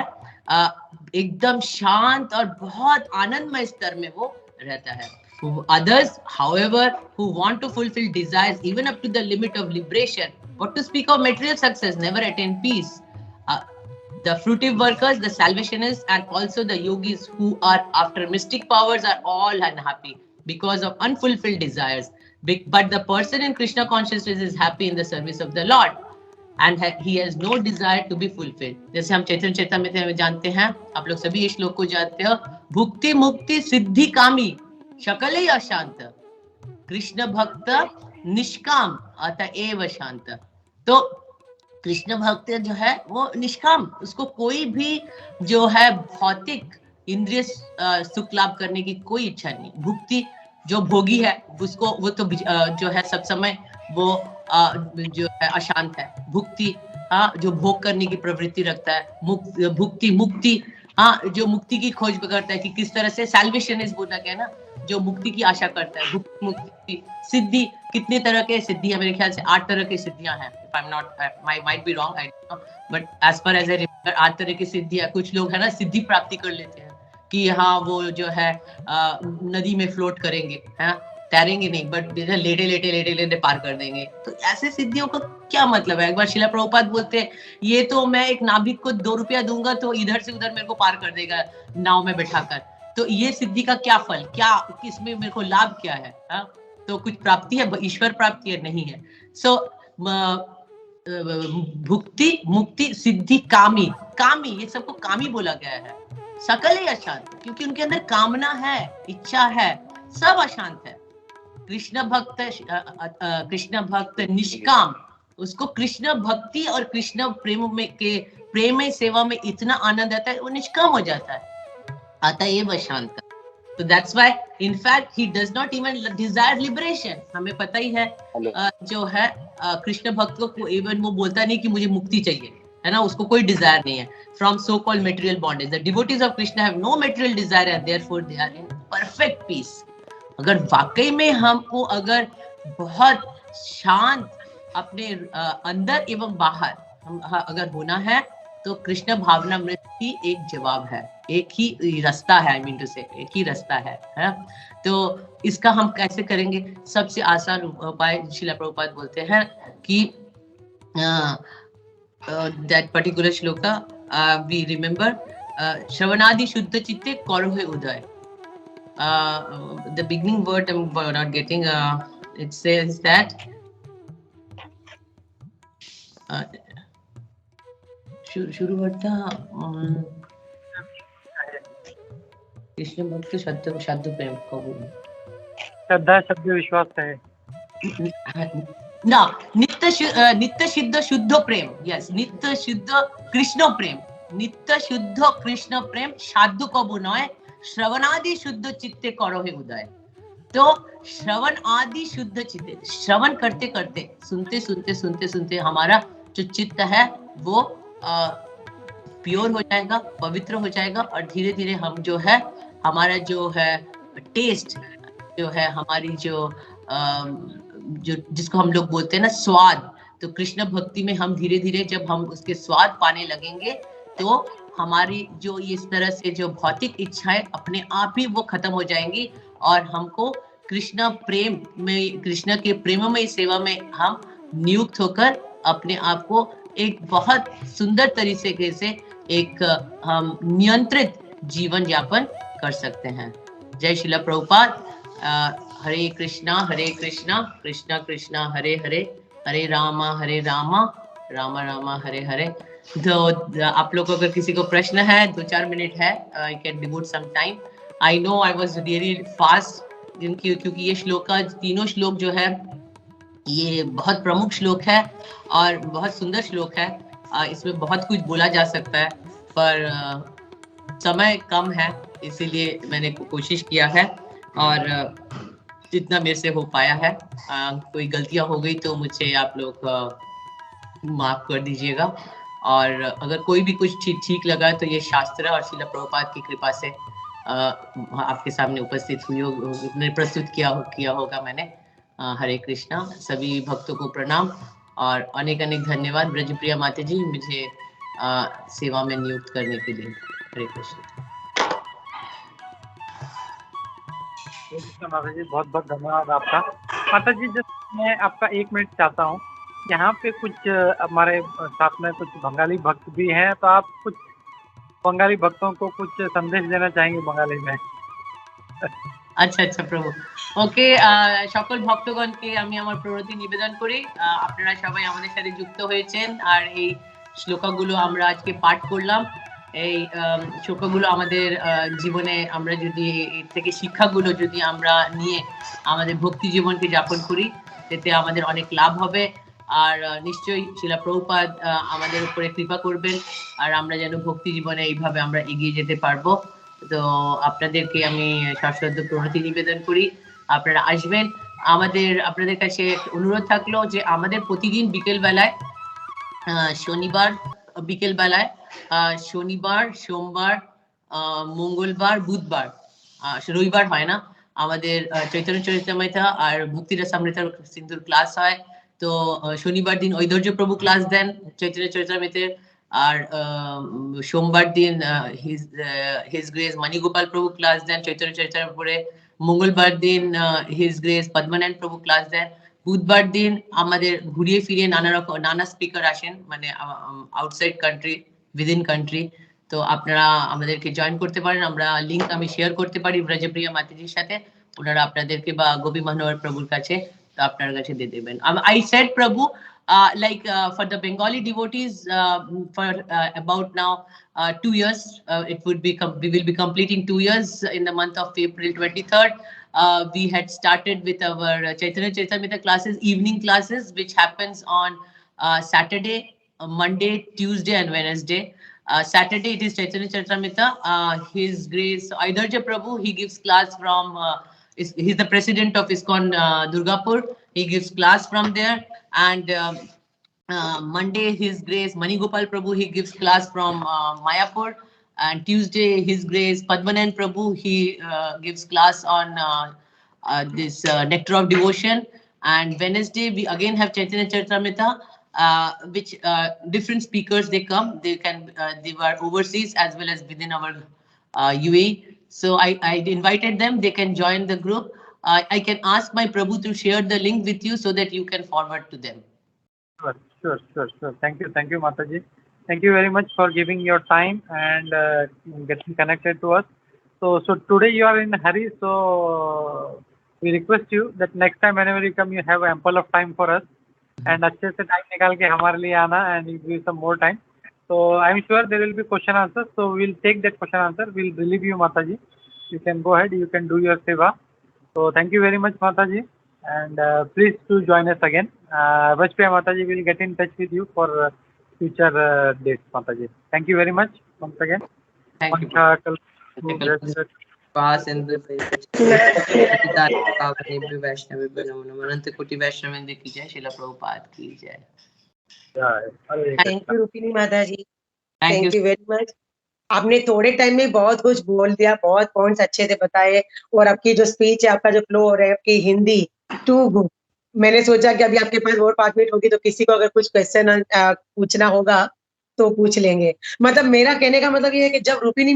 Speaker 2: एकदम शांत और बहुत आनंदमय स्तर में वो रहता है। Others, however, who want to fulfill desires even up to the limit of liberation, what to speak of material success, never attain peace. The fruitive workers, the salvationists, and also the yogis who are after mystic powers are all unhappy because of unfulfilled desires. But the person in Krishna consciousness is happy in the service of the Lord. And he has no desire to be fulfilled. जैसे हम चैतन्य चेतामृत में जानते हैं, आप लोग सभी इस श्लोक को जानते हो, भुक्ति मुक्ति सिद्धि कामी शकले अशांत, कृष्ण भक्त निष्काम अतएव शांत। तो कृष्ण भक्त जो है वो निष्काम, उसको कोई भी जो है भौतिक इंद्रिय सुख लाभ करने की कोई इच्छा नहीं। भुक्ति जो भोगी है उसको, वो तो जो है सब समय वो जो है अशांत है। भुक्ति जो भोग करने की प्रवृत्ति रखता है। भुक्ति मुक्ति जो मुक्ति की खोज करता है कि किस तरह से, सैल्वेशनिस्ट बोला गया ना, जो मुक्ति की आशा करता है। भुक्ति मुक्ति सिद्धि, कितने तरह के सिद्धि है, मेरे ख्याल से 8 तरह की सिद्धियां हैं। If I am not, I might be wrong, I don't know, but as per as I remember 8 तरह की सिद्धियां। कुछ लोग है ना सिद्धि प्राप्ति कर लेते हैं कि हाँ वो जो है नदी में फ्लोट करेंगे, है तैरेंगे नहीं, बट लेटे लेटे लेटे लेटे पार कर देंगे। तो ऐसे सिद्धियों का क्या मतलब है? एक बार शिला प्रभुपाद बोलते हैं, ये तो मैं एक नाविक को 2 रुपया दूंगा तो इधर से उधर मेरे को पार कर देगा नाव में बैठाकर। तो ये सिद्धि का क्या फल, क्या इसमें मेरे को लाभ क्या है? तो कुछ प्राप्ति है, ईश्वर प्राप्ति है? नहीं है। सो भुक्ति मुक्ति सिद्धि कामी, कामी ये सबको कामी बोला गया है। सकल ही अशांत, क्योंकि उनके अंदर कामना है, इच्छा है, सब अशांत है। कृष्ण भक्त निष्काम, उसको कृष्ण भक्ति और कृष्ण प्रेम में सेवा में इतना आनंद आता है, वो निष्काम हो जाता है, अतएव शांत। So that's why in fact he does not even desire liberation. हमें पता ही है जो है कृष्ण भक्त को इवन वो बोलता नहीं कि मुझे मुक्ति चाहिए, है ना, उसको कोई डिजायर नहीं है from so called material bondage. The devotees of Krishna have no material desire and therefore they are in perfect peace. अगर वाकई में हमको अगर बहुत शांत अपने अंदर एवं बाहर अगर होना है, तो कृष्ण भावनामृत ही एक जवाब है, एक ही रास्ता है, आई मीन टू से एक ही रास्ता है। तो इसका हम कैसे करेंगे? सबसे आसान उपाय श्रील प्रभुपाद बोलते हैं कि that particular shloka we remember Shravanadi Shuddha Chitte Korohe Uday. The beginning word I'm not getting, it says that शुरू word था कृष्ण भक्त शब्द प्रेम कबूल
Speaker 4: श्रद्धा शब्द विश्वास है
Speaker 2: ना नित्य सिद्ध शुद्ध प्रेम, यस नित्य शुद्ध कृष्ण प्रेम, नित्य शुद्ध कृष्ण प्रेम साधु कबू नय श्रवणादि शुद्ध चित्ते करोहे उदय। तो श्रवण आदि शुद्ध चित्ते, श्रवण करते करते सुनते सुनते सुनते सुनते हमारा जो चित्त है वो प्योर हो जाएगा, पवित्र हो जाएगा और धीरे धीरे हम जो है हमारा जो है टेस्ट जो है हमारी जो जिसको हम लोग बोलते हैं ना स्वाद, तो कृष्ण भक्ति में हम धीरे धीरे जब हम उसके स्वाद पाने लगेंगे तो हमारी जो इस तरह से जो भौतिक इच्छाएं अपने आप ही वो खत्म हो जाएंगी और हमको कृष्ण प्रेम में, कृष्ण के प्रेममय सेवा में हम नियुक्त होकर अपने आप को एक बहुत सुंदर तरीके से एक हम नियंत्रित जीवन यापन कर सकते हैं। जय श्रील प्रभुपाद। हरे कृष्णा कृष्णा कृष्णा हरे हरे, हरे रामा रामा रामा हरे हरे। तो आप लोगों को अगर किसी को प्रश्न है 2-4 मिनट है, I can devote some time. I know I was really fast क्योंकि ये श्लोक तीनों श्लोक जो है ये बहुत प्रमुख श्लोक है और बहुत सुंदर श्लोक है। इसमें बहुत कुछ बोला जा सकता है पर समय कम है, इसीलिए मैंने कोशिश किया है और जितना मेरे से हो पाया है। कोई गलतियां हो गई तो मुझे आप लोग माफ कर दीजिएगा और अगर कोई भी कुछ ठीक लगा तो ये शास्त्र और श्रील प्रभुपाद की कृपा से आपके सामने उपस्थित हुई मैंने प्रस्तुत किया होगा मैंने। हरे कृष्णा, सभी भक्तों को प्रणाम और अनेक अनेक धन्यवाद ब्रजप्रिया माता जी मुझे सेवा में नियुक्त करने के लिए। हरे कृष्ण।
Speaker 4: माता जी बहुत बहुत धन्यवाद आपका। माता जी जब मैं आपका 1 मिनट चाहता हूँ, यहाँ पे कुछ हमारे साथ में कुछ बंगाली भक्त भी हैं, तो आप कुछ बंगाली भक्तों को कुछ संदेश देना चाहेंगे बंगाली में?
Speaker 2: আচ্ছা আচ্ছা প্রভু, ওকে। সকল ভক্তগণকে আমি আমার প্রণতি নিবেদন করি। আপনারা সবাই আমাদের সাথে যুক্ত হয়েছেন আর এই শ্লোকগুলো আমরা আজকে পাঠ করলাম। এই শ্লোকগুলো আমাদের জীবনে আমরা যদি এর থেকে শিক্ষাগুলো যদি আমরা নিয়ে আমাদের ভক্তি জীবনকে যাপন করি এতে আমাদের অনেক লাভ হবে আর নিশ্চয়ই শ্রীল প্রভুপাদ আমাদের উপরে কৃপা করবেন আর আমরা যেন ভক্তি জীবনে এইভাবে আমরা এগিয়ে যেতে পারবো। তো আপনাদেরকে আমি সশ্রদ্ধ প্রণতি নিবেদন করি, আপনারা আসবেন। আপনাদের কাছে অনুরোধ থাকলো যে আমাদের প্রতিদিন বিকেল বেলায় শনিবার বিকেল বেলায় শনিবার সোমবার মঙ্গলবার বুধবার রবিবার হয় না, আমাদের চৈতন্য চরিতামৃতা আর ভক্তি রসামৃতা সিন্ধুর ক্লাস হয়। তো শনিবার দিন ঐশ্বর্য প্রভু ক্লাস দেন চৈতন্য চরিতামৃতের আর সোমবার দিন হিজ গ্রেস মণিগোপাল প্রভু ক্লাস দেন চৈতন্য চরিতার উপরে, মঙ্গলবার দিন হিজ গ্রেস পদ্মনারায়ণ প্রভু ক্লাস দেন, বুধবার দিন আমাদের ঘুরিয়ে ফিরিয়ে নানা স্পিকার আসেন মানে আউটসাইড কান্ট্রি উইদিন কান্ট্রি। তো আপনারা আমাদেরকে জয়েন করতে পারেন, আমরা লিংক আমি শেয়ার করতে পারি ব্রজপ্রিয়া মাতাজির সাথে, ওনারা আপনাদেরকে বা গোপী মনোহর প্রভুর কাছে তো আপনার কাছে দিয়ে দেবেন। I said Prabhu for the Bengali devotees for about now 2 years we will be completing 2 years in the month of April 23rd. We had started with our Chaitanya Charitamrita classes, evening classes, which happens on Saturday, Monday, Tuesday and Wednesday. Saturday it is Chaitanya Charitamrita. His Grace Aidharja Prabhu, he gives class from he's the president of ISKCON Durgapur. He gives class from there. And Monday His Grace Manigopal Prabhu, he gives class from Mayapur. And Tuesday His Grace Padmanarayan Prabhu, he gives class on this Nectar of Devotion. And Wednesday we again have Chaitanya Charitamrita which different speakers they come. They were overseas as well as within our UAE. So I invited them. They can join the group. I can ask my Prabhu to share the link with you so that you can forward to them.
Speaker 4: Sure. Thank you, Mataji. Thank you very much for giving your time and getting connected to us. So today you are in a hurry, so we request you that next time whenever you come, you have ample of time for us and अच्छे से time निकाल के हमारे लिए आना and give some more time. So I'm sure there will be question answers. So we'll take that question answer. We'll relieve you, Mataji. You can go ahead. You can do your seva. So thank you very much, Mataji, and please do join us again. Vajpaya Mataji will get in touch with you for future dates, Mataji. Thank you very much once again.
Speaker 2: Thank you. अनंत कोटि वैष्णवेंद्र की जय, श्रील प्रभुपाद की जय।
Speaker 3: थैंक यू रूपिनी माता जी,
Speaker 2: Thank
Speaker 3: thank
Speaker 2: you.
Speaker 3: You very much. आपने थोड़े टाइम में बहुत कुछ बोल दिया, बहुत पॉइंट्स अच्छे से बताए, और आपकी जो स्पीच है, आपका जो फ्लो हो रहा है, आपकी हिंदी टू गुड। मैंने सोचा कि अभी आपके पास और 5 मिनट होगी तो किसी को अगर कुछ क्वेश्चन पूछना होगा तो पूछ लेंगे। मतलब मेरा कहने का मतलब ये है कि जब रूपिनी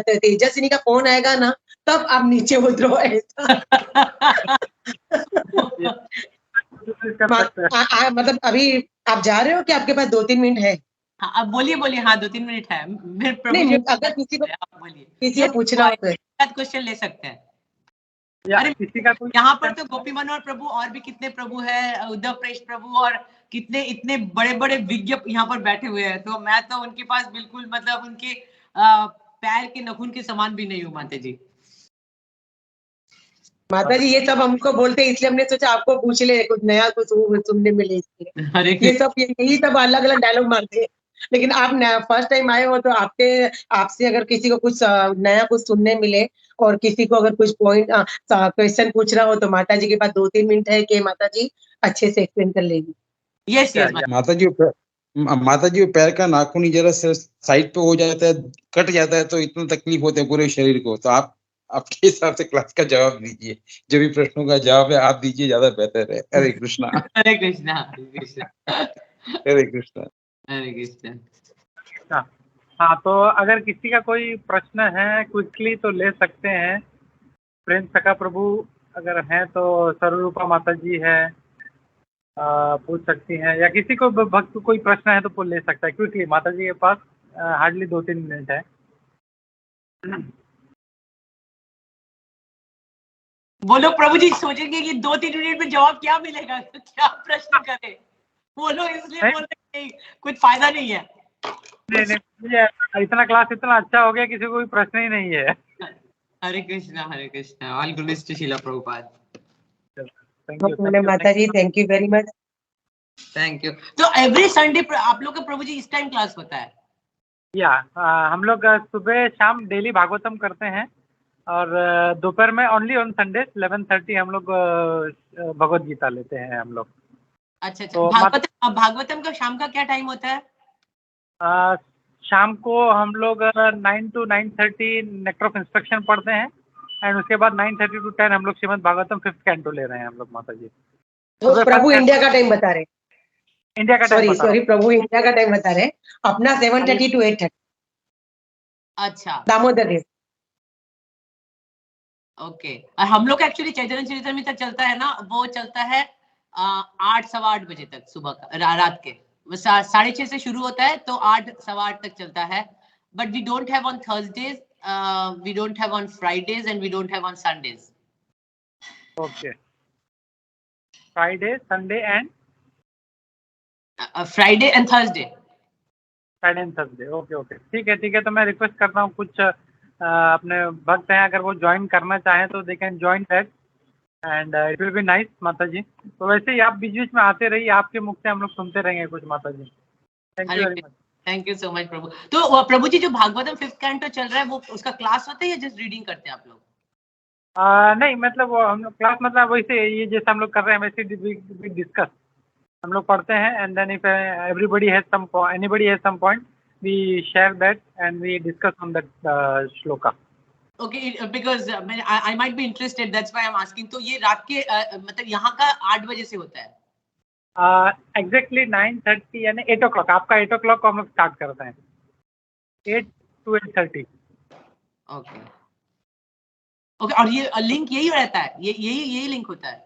Speaker 3: तेजस्विनी का फोन आएगा ना, तब आप नीचे उतरो ऐसा। मतलब अभी आप जा रहे हो कि आपके पास 2-3 मिनट है?
Speaker 2: हाँ, अब बोलिए। हाँ, 2-3 मिनट है। मेरे प्रभु
Speaker 3: नहीं,
Speaker 2: जी,
Speaker 3: अगर किसी को
Speaker 2: बोलिए,
Speaker 3: पूछना हो तो
Speaker 2: क्वेश्चन ले सकते हैं।
Speaker 4: अरे किसी का कोई
Speaker 2: यहाँ पर तो गोपी मनोहर प्रभु और भी कितने प्रभु है, उद्धव प्रेष प्रभु और कितने इतने बड़े बड़े विज्ञ यहाँ पर बैठे हुए हैं। तो मैं तो उनके पास बिल्कुल मतलब उनके पैर के नखून के समान भी नहीं हूँ माता जी।
Speaker 3: माता जी ये सब हमको बोलते हैं, इसलिए हमने सोचा आपको पूछ ले, कुछ नया कुछ सुनने मिले इसलिए। ये सब यही सब अलग अलग डायलॉग मारते हैं, लेकिन आप फर्स्ट टाइम आए हो तो आपसे अगर किसी को कुछ नया कुछ सुनने मिले और किसी को अगर कुछ पॉइंट क्वेश्चन पूछना हो तो माता जी के पास 2-3 मिनट है कि माता जी अच्छे से एक्सप्लेन कर लेगी।
Speaker 2: यस
Speaker 5: माता जी पैर का नाखून ही जरा साइड पे हो जाता है, कट जाता है तो इतना तकलीफ होता है पूरे शरीर को। तो आप आपके हिसाब से क्लास का जवाब दीजिए, जो भी प्रश्नों का जवाब है आप दीजिए, ज्यादा बेहतर है। हरे कृष्णा।
Speaker 2: हरे कृष्णा। हरे कृष्णा।
Speaker 5: हरे कृष्णा।
Speaker 2: हरे कृष्णा।
Speaker 4: हाँ, तो अगर किसी का कोई प्रश्न है क्विकली तो ले सकते हैं। प्रेम सखा प्रभु अगर हैं तो सर्वरूपा माता जी है, पूछ सकती हैं, या किसी को भक्त कोई प्रश्न है तो वो ले सकता है क्विकली। माता जी के पास हार्डली 2-3 मिनट है।
Speaker 2: वो लोग प्रभु जी सोचेंगे कि 2-3 मिनट में जवाब क्या मिलेगा, क्या प्रश्न करें। वो लोग इसलिए बोल रहे हैं कुछ फायदा नहीं है।
Speaker 4: नहीं, इतना क्लास इतना अच्छा हो गया, किसी को कोई प्रश्न ही नहीं है।
Speaker 2: Hare Krishna. Hare Krishna. All glories to Srila Prabhupada.
Speaker 4: Thank you
Speaker 3: माता जी, thank you very much.
Speaker 2: Thank you. तो एवरी संडे आप लोग का प्रभु जी इस टाइम क्लास होता है?
Speaker 4: या हम लोग सुबह शाम डेली भागवतम करते हैं, और दोपहर में ओनली ऑन संडे 11:30 हम लोग भगवत गीता लेते हैं हम लोग।
Speaker 2: अच्छा।
Speaker 4: तो
Speaker 2: भागवतम का शाम का क्या टाइम होता है?
Speaker 4: शाम को हम लोग 9 to 9:30 नेक्टर ऑफ इंस्ट्रक्शन पढ़ते हैं, एंड उसके बाद 9:30 to 10 हम लोग श्रीमद् भागवतम 5th कैंटो ले रहे हैं हम लोग माता जी।
Speaker 3: तो प्रभु इंडिया का टाइम बता रहे,
Speaker 4: इंडिया का टाइम
Speaker 3: सॉरी प्रभु इंडिया का टाइम बता रहे, अपना 7:30 to 8:30।
Speaker 2: अच्छा,
Speaker 3: दामोदर देव।
Speaker 2: ओके। और हम लोग एक्चुअली चैतन्य चरितामृत चलता है ना, वो चलता है 8-8:15 बजे तक सुबह का, रात के 6:30 से शुरू होता है तो 8-8:15 तक चलता है। But we don't have on Thursdays, we don't have on Fridays and we don't have on Sundays.
Speaker 4: Okay, Friday Sunday and
Speaker 2: Friday and Thursday.
Speaker 4: Friday and Thursday. Okay, ठीक है। तो मैं रिक्वेस्ट करता हूँ कुछ अपने भक्त हैं, अगर वो ज्वाइन करना चाहें तो they can join that and it will be nice माता जी। तो वैसे ही आप बीच बीच में आते रहिए, आपके मुख से हम लोग सुनते रहेंगे कुछ माता जी। Thank you very much.
Speaker 2: Thank you so much प्रभु। तो प्रभु जी जो भागवतम 5th कैंटो चल रहा है वो उसका क्लास होता है या जस्ट रीडिंग करते हैं आप लोग?
Speaker 4: नहीं, मतलब वो हम लोग क्लास मतलब वैसे ये जैसे हम लोग कर रहे हैं वैसे डिस्कस हम लोग पढ़ते हैं, and then if everybody has some anybody has some point we share that and we discuss on that shloka.
Speaker 2: Okay, because I might be interested, that's why I'm asking. तो ये रात के मतलब यहाँ का 8 बजे से होता है?
Speaker 4: एग्जैक्टली 9:30 यानी 8 o'clock, आपका 8 o'clock को हम लोग स्टार्ट करते हैं, 8 to 8:30।
Speaker 2: ओके ओके, और ये लिंक यही रहता है, यही लिंक होता है?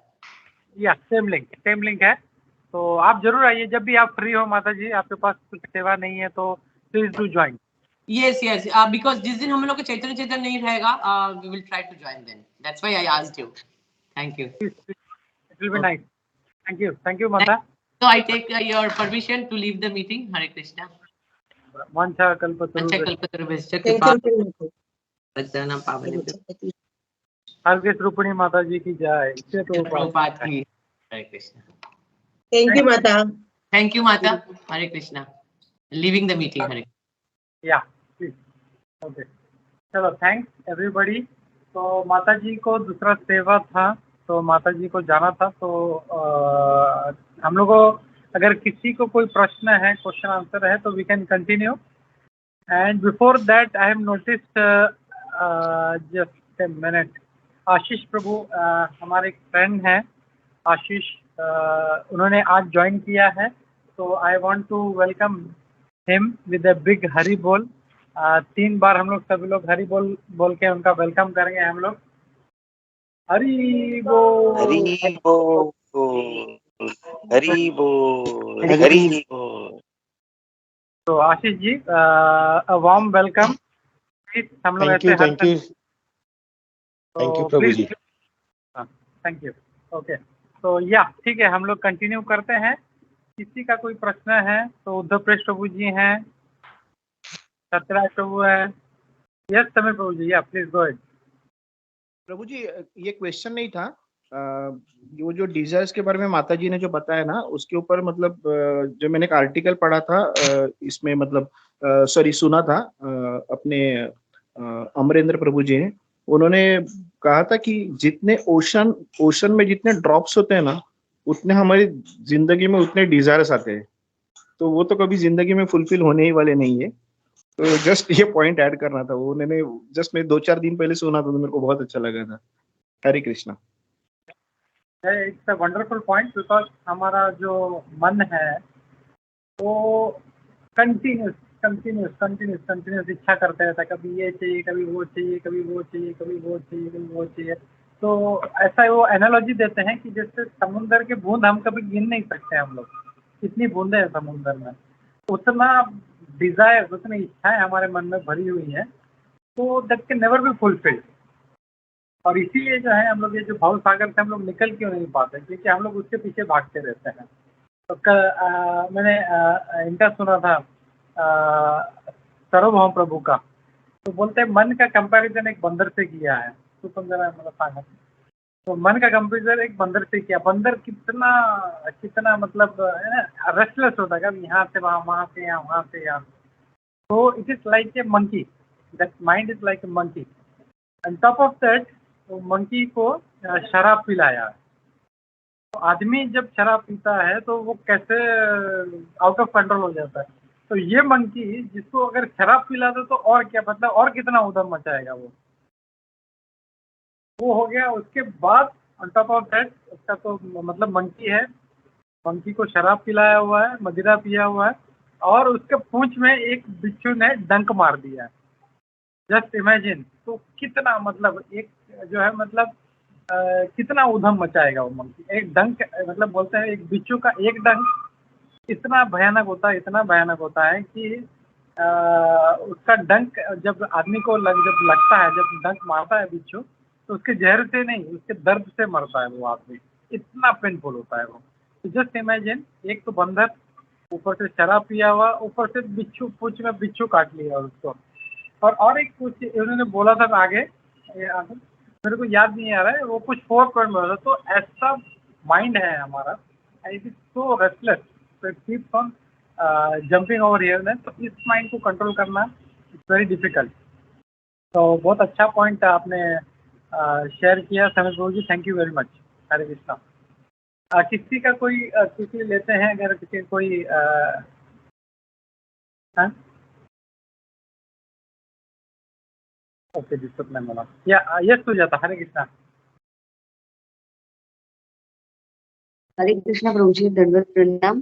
Speaker 4: या सेम लिंक है। तो आप जरूर आइए जब भी आप फ्री हो माता जी, आपके पास कुछ सेवा नहीं है तो please do join.
Speaker 2: Yes, because जिस दिन हम लोग का चैतन्य नहीं रहेगा, we will try to join then. That's why I asked you. Thank you.
Speaker 4: It will be nice. Thank you Mata.
Speaker 2: So I take your permission to leave the meeting. Hare Krishna.
Speaker 4: Vancha kalpataru
Speaker 2: Pattanam Pavanam.
Speaker 4: हर रूपिणी माता जी की जय।
Speaker 2: Prabhupada ki. Hare Krishna.
Speaker 3: Thank you, Mata.
Speaker 2: Thank you, Mata. Hare Krishna. Leaving the meeting. Hare.
Speaker 4: या प्लीज, ओके, चलो, थैंक्स एवरीबॉडी। तो माता जी को दूसरा सेवा था, तो माता जी को जाना था, तो हम लोगों को अगर किसी को कोई प्रश्न है, क्वेश्चन आंसर है, तो we can continue. And before that I have noticed, just a minute, Ashish प्रभु, हमारे एक फ्रेंड हैं आशीष, उन्होंने आज ज्वाइन किया है, तो I want to welcome him with a big Hari bol. 3 बार हम लोग सभी लोग हरि बोल बोल के उनका वेलकम करेंगे हम लोग। हरि बोल,
Speaker 6: हरि बोल, हरि बोल, हरि बोल।
Speaker 4: तो Ashish ji, a warm welcome. हम लोग ऐसे
Speaker 1: thank you Prabhu ji.
Speaker 4: Thank you. Okay, तो या ठीक है, हम लोग कंटिन्यू करते हैं। किसी का कोई प्रश्न है तो उद्धव प्रेस प्रभु जी हैं, सत्यराज प्रभु है। यस समय प्रभु जी, या प्लीज गो अहेड।
Speaker 7: प्रभु जी, ये क्वेश्चन नहीं था, वो जो डिजायर्स के बारे में माता जी ने जो बताया ना, उसके ऊपर मतलब जो मैंने एक आर्टिकल पढ़ा था, इसमें मतलब सॉरी सुना था, अपने अमरेंद्र प्रभु जी ने, उन्होंने कहा था कि जितने ओशन में जितने ड्रॉप्स होते हैं ना, उतने हमारी जिंदगी में उतने डिजायर्स आते हैं, तो वो तो कभी जिंदगी में फुलफिल होने ही वाले नहीं है। तो जस्ट ये पॉइंट ऐड करना था, वो उन्होंने जस्ट मैं 2-4 दिन पहले सुना था, तो मेरे को बहुत अच्छा लगा था। Hare Krishna.
Speaker 4: It's a wonderful point, because हमारा जो मन है वो कंटिन्यूस इच्छा करते रहता है, कभी ये चाहिए, कभी वो चाहिए, कभी वो चाहिए, कभी वो चाहिए, कभी वो चाहिए। तो ऐसा वो एनालॉजी देते हैं कि जैसे समुंदर के बूंद हम कभी गिन नहीं सकते, हम लोग कितनी बूंदे हैं समुंदर में, उतना डिजायर, उतनी इच्छाएं हमारे मन में भरी हुई है, तो that can never be fulfilled. और इसीलिए जो है हम लोग ये जो भाव सागर से हम लोग निकल क्यों नहीं पाते, क्योंकि हम लोग उसके पीछे भागते रहते हैं। तो मैंने इनका सुना था सार्वभौम प्रभु का, तो बोलते हैं मन का कंपैरिजन एक बंदर से किया है। तो तुम जरा मतलब सांगा, तो मन का कंपैरिजन एक बंदर से किया। बंदर कितना मतलब है ना, रेस्टलेस होता है, कभी यहाँ से वहाँ, वहाँ से यहाँ, वहाँ से यहाँ। तो it is like a monkey, that mind is like a monkey. On top of that, तो मंकी को शराब पिलाया। तो आदमी जब शराब पीता है तो वो कैसे आउट ऑफ कंट्रोल हो जाता है। तो ये मंकी जिसको अगर शराब पिला दो तो और क्या, मतलब और कितना उधम मचाएगा वो हो गया। उसके बाद ऑन टॉप ऑफ दैट, उसका तो मतलब मंकी है, मंकी को शराब पिलाया हुआ है, मदिरा पिया हुआ है, और उसके पूंछ में एक बिच्छू ने डंक मार दिया है। जस्ट इमेजिन, तो कितना मतलब एक जो है मतलब कितना उधम मचाएगा वो मंकी। एक डंक, मतलब बोलते हैं एक बिच्छू का एक डंक इतना भयानक होता है, इतना भयानक होता है कि उसका डंक जब आदमी को जब लगता है, जब डंक मारता है बिच्छू, तो उसके जहर से नहीं, उसके दर्द से मरता है वो आदमी, इतना पेनफुल होता है वो। तो जस्ट इमेजिन, एक तो बंदर, ऊपर से शराब पिया हुआ, ऊपर से बिच्छू, पूंछ में बिच्छू काट लिया उसको। और एक कुछ उन्होंने बोला था आगे, मेरे को याद नहीं आ रहा है, वो कुछ 4 पॉइंट बोला था। तो ऐसा माइंड है हमारा, इट इज सो रेस्टलेस, तो it keeps on jumping over here there. तो इस माइंड को कंट्रोल करना इट्स वेरी डिफिकल्ट। तो बहुत अच्छा पॉइंट आपने शेयर किया समय प्रभु ji, thank you very much. हरे कृष्णा। किसी का कोई किसी लेते हैं, अगर किसी कोई ओके, दिक्कत नहीं बोला या यस हो जाता। हरे कृष्णा।
Speaker 8: हरे कृष्णा प्रभु जी, दंडवत प्रणाम।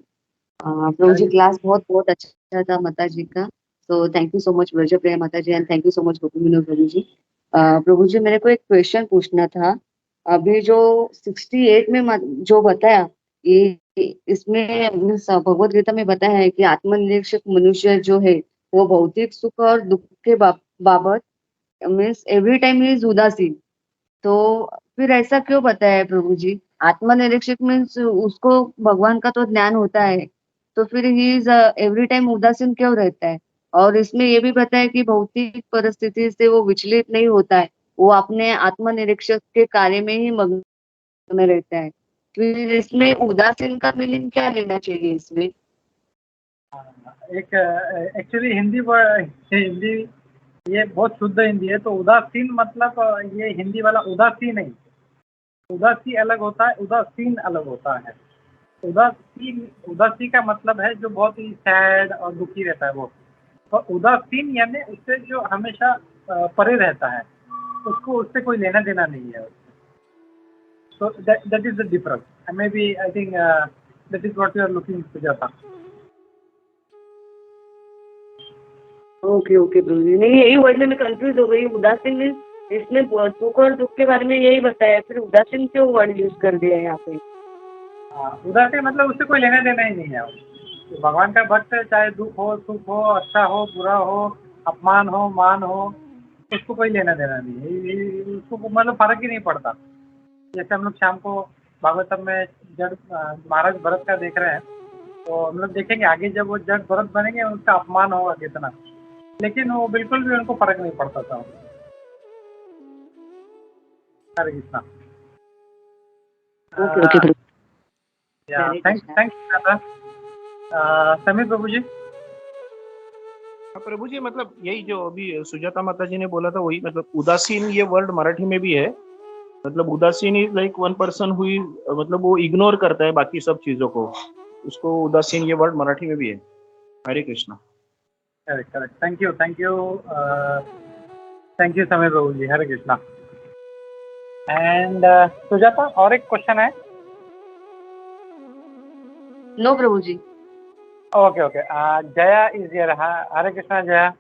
Speaker 8: प्रभु जी, क्लास बहुत बहुत अच्छा था माता जी का। तो thank you so much Braj Priya माता जी, and thank you so much Gopi Meenu प्रभु जी। प्रभु जी, मेरे को एक क्वेश्चन पूछना था। अभी जो 68 में जो बताया, ये इसमें भगवत गीता में बताया है कि आत्मनिरीक्षक मनुष्य जो है वो भौतिक सुख और दुख के बाबत मीन्स एवरी टाइम इज उदासीन। तो फिर ऐसा क्यों बताया है प्रभु जी? आत्मनिरीक्षक मीन्स उसको भगवान का तो ज्ञान होता है, तो फिर ही इज एवरी टाइम उदासीन क्यों रहता है? और इसमें ये भी बताया कि भौतिक परिस्थिति से वो विचलित नहीं होता है, वो अपने आत्मनिरीक्षक के कार्य में ही मग्न में रहता है। फिर इसमें उदासीन का मीनिंग क्या लेना चाहिए इसमें?
Speaker 4: एक एक्चुअली हिंदी ये बहुत शुद्ध हिंदी है। तो उदासीन मतलब ये हिंदी वाला उदासी नहीं, उदासी अलग होता है, उदासीन अलग होता है। उदासी का मतलब है जो बहुत ही सैड और दुखी रहता है वो। तो उदासीन यानी उससे जो हमेशा परे रहता है, उसको उससे कोई लेना देना नहीं है। So that is the difference. And maybe I think that is what you are looking, Sujata.
Speaker 8: Okay okay प्रभु जी, नहीं यही वर्ड में मैं कंफ्यूज हो गई। उदासीन मीन्स इसमें सुख और दुख के बारे में यही बताया, फिर उदासीन क्यों वर्ड यूज कर दिया है यहाँ पे?
Speaker 4: उदासीन मतलब उससे कोई लेना देना ही नहीं है। तो भगवान का भक्त है, चाहे दुख हो, सुख हो, अच्छा हो, बुरा हो, अपमान हो, मान हो, उसको कोई लेना देना नहीं है। उसको मतलब फर्क ही नहीं पड़ता। जैसे हम लोग शाम को भागवतम में जड़ महाराज भरत का देख रहे हैं, तो हम लोग देखेंगे आगे जब वो जड़ भरत बनेंगे उनका अपमान होगा कितना, लेकिन वो बिल्कुल भी उनको फर्क नहीं पड़ता था। हरे कृष्णा।
Speaker 8: ओके
Speaker 4: थैंक्स समीर प्रभु जी।
Speaker 7: प्रभु जी, मतलब यही जो अभी सुजाता माता जी ने बोला था वही, मतलब उदासीन ये वर्ड मराठी में भी है। मतलब उदासीन इज लाइक वन पर्सन हुई, मतलब वो इग्नोर करता है बाकी सब चीजों को, उसको उदासीन ये वर्ड मराठी में भी है। Hare Krishna.
Speaker 4: Correct correct, thank you Sameer प्रभु जी। हरे कृष्णा। एंड सुजाता, और एक क्वेश्चन है?
Speaker 8: नो प्रभु जी।
Speaker 4: Okay okay, Jaya is here. Hare Krishna Jaya.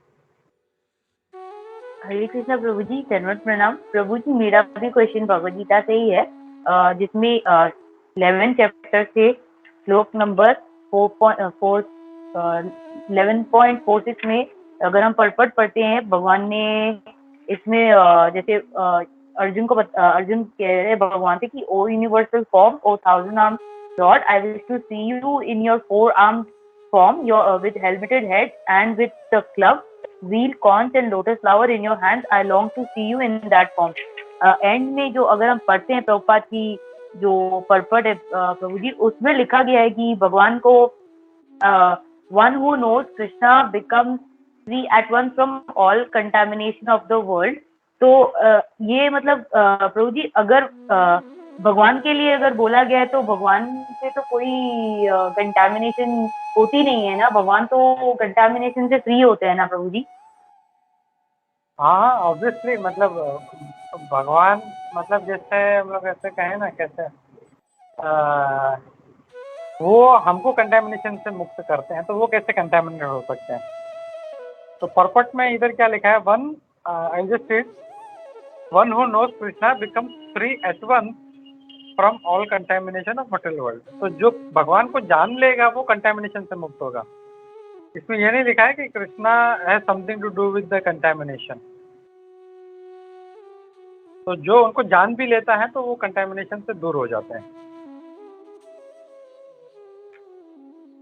Speaker 9: Hare Krishna प्रभु जी, दंडवत प्रणाम। प्रभु जी, मेरा भी क्वेश्चन भगवद गीता से ही है, जिसमें 11 चैप्टर से श्लोक नंबर 11.46 में अगर हम परपट पढ़ते हैं, भगवान ने इसमें जैसे अर्जुन कह रहे भगवान से कि O universal form, O thousand arm lord, I wish to see you in your 4 arm form, with helmeted head and with the club, wheel, conch and lotus flower in your hands. I long to see you in that form. And में जो अगर हम पढ़ते हैं प्रभुपाद की जो परपट है प्रभु जी, उसमें लिखा गया है कि भगवान को one who knows Krishna becomes free at once from all contamination of the world. तो ये मतलब प्रभु जी, अगर भगवान के लिए अगर बोला गया है तो भगवान से तो कोई कंटामिनेशन होती नहीं है ना, भगवान तो कंटामिनेशन से फ्री होते हैं ना प्रभु जी?
Speaker 4: हाँ ऑब्वियसली, मतलब भगवान, मतलब जैसे हम लोग ऐसे कहें ना, कैसे वो हमको कंटामिनेशन से मुक्त करते हैं, तो वो कैसे कंटामिनेट हो सकते हैं? तो परपट में इधर क्या लिखा है? One who knows Krishna becomes free at once from all contamination of material world. तो जो भगवान को जान लेगा वो कंटामिनेशन से मुक्त होगा। इसमें यह नहीं लिखा है कि Krishna has something to do with the contamination. तो जो उनको जान भी लेता है तो वो कंटामिनेशन से दूर हो जाते हैं।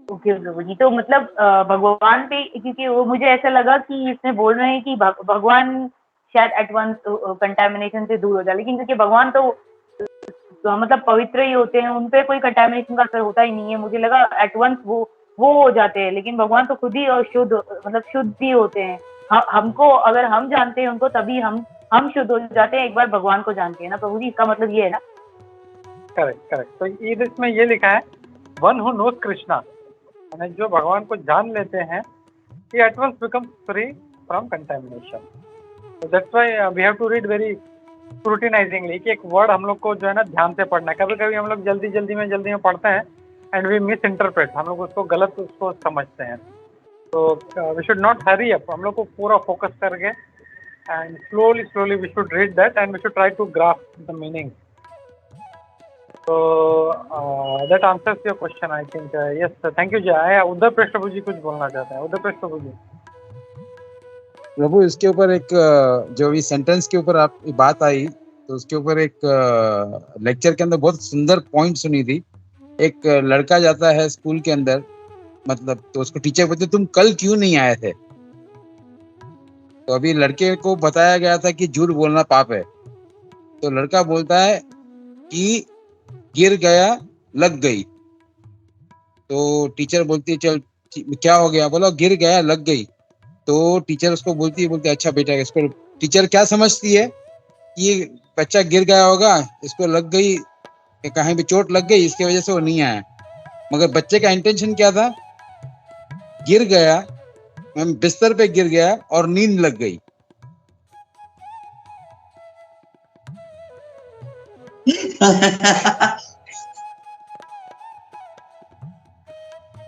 Speaker 9: ओके प्रभु जी, तो मतलब भगवान पे, क्योंकि वो मुझे ऐसा लगा कि इसमें बोल रहे हैं कि भगवान शायद एट वंस कंटामिनेशन से दूर हो जाए, लेकिन क्योंकि भगवान तो मतलब पवित्र ही होते हैं, उन पे कोई कंटामिनेशन का असर होता ही नहीं है। मुझे लगा एट वंस वो हो जाते हैं, लेकिन भगवान तो खुद ही शुद्ध, मतलब शुद्ध ही होते हैं। हमको अगर हम जानते हैं उनको, तभी हम शुद्ध हो जाते हैं एक बार भगवान को जानते हैं ना प्रभु जी, इसका मतलब ये है ना?
Speaker 4: Correct correct. तो इसमें ये लिखा है वन हु नोज कृष्णा, यानी जो भगवान को जान लेते हैं, he at once becomes free from contamination. So that's why we have to read very स्क्रूटिनाइजिंगली कि एक वर्ड हम लोग को जो है ना ध्यान से पढ़ना है। कभी कभी हम लोग जल्दी में पढ़ते हैं एंड वी मिस इंटरप्रेट, हम लोग उसको गलत उसको समझते हैं। तो we should not hurry up, हम लोग को पूरा फोकस करके and slowly we should read that and we should try to grasp the meaning. So that answers your question, I think. Yes, thank you जी। उद्धव प्रेष प्रभु जी कुछ बोलना चाहते हैं। उद्धव प्रेष प्रभु जी।
Speaker 5: प्रभु इसके ऊपर एक जो इस सेंटेंस के ऊपर आप बात आई, तो उसके ऊपर एक लेक्चर के अंदर बहुत सुंदर पॉइंट सुनी थी। एक लड़का जाता है स्कूल के अंदर, मतलब तो उसको टीचर बोलते तुम कल क्यों नहीं आए थे। तो अभी लड़के को बताया गया था कि झूठ बोलना पाप है। तो लड़का बोलता है कि गिर गया लग गई। तो टीचर बोलती है चल क्या हो गया, बोला गिर गया लग गई। तो टीचर उसको बोलती है अच्छा बेटा, इसको टीचर क्या समझती है कि ये बच्चा गिर गया होगा, इसको लग गई, कहीं भी चोट लग गई, इसकी वजह से वो नहीं आया। मगर बच्चे का इंटेंशन क्या था, गिर गया, मैं बिस्तर पे गिर गया और नींद लग गई।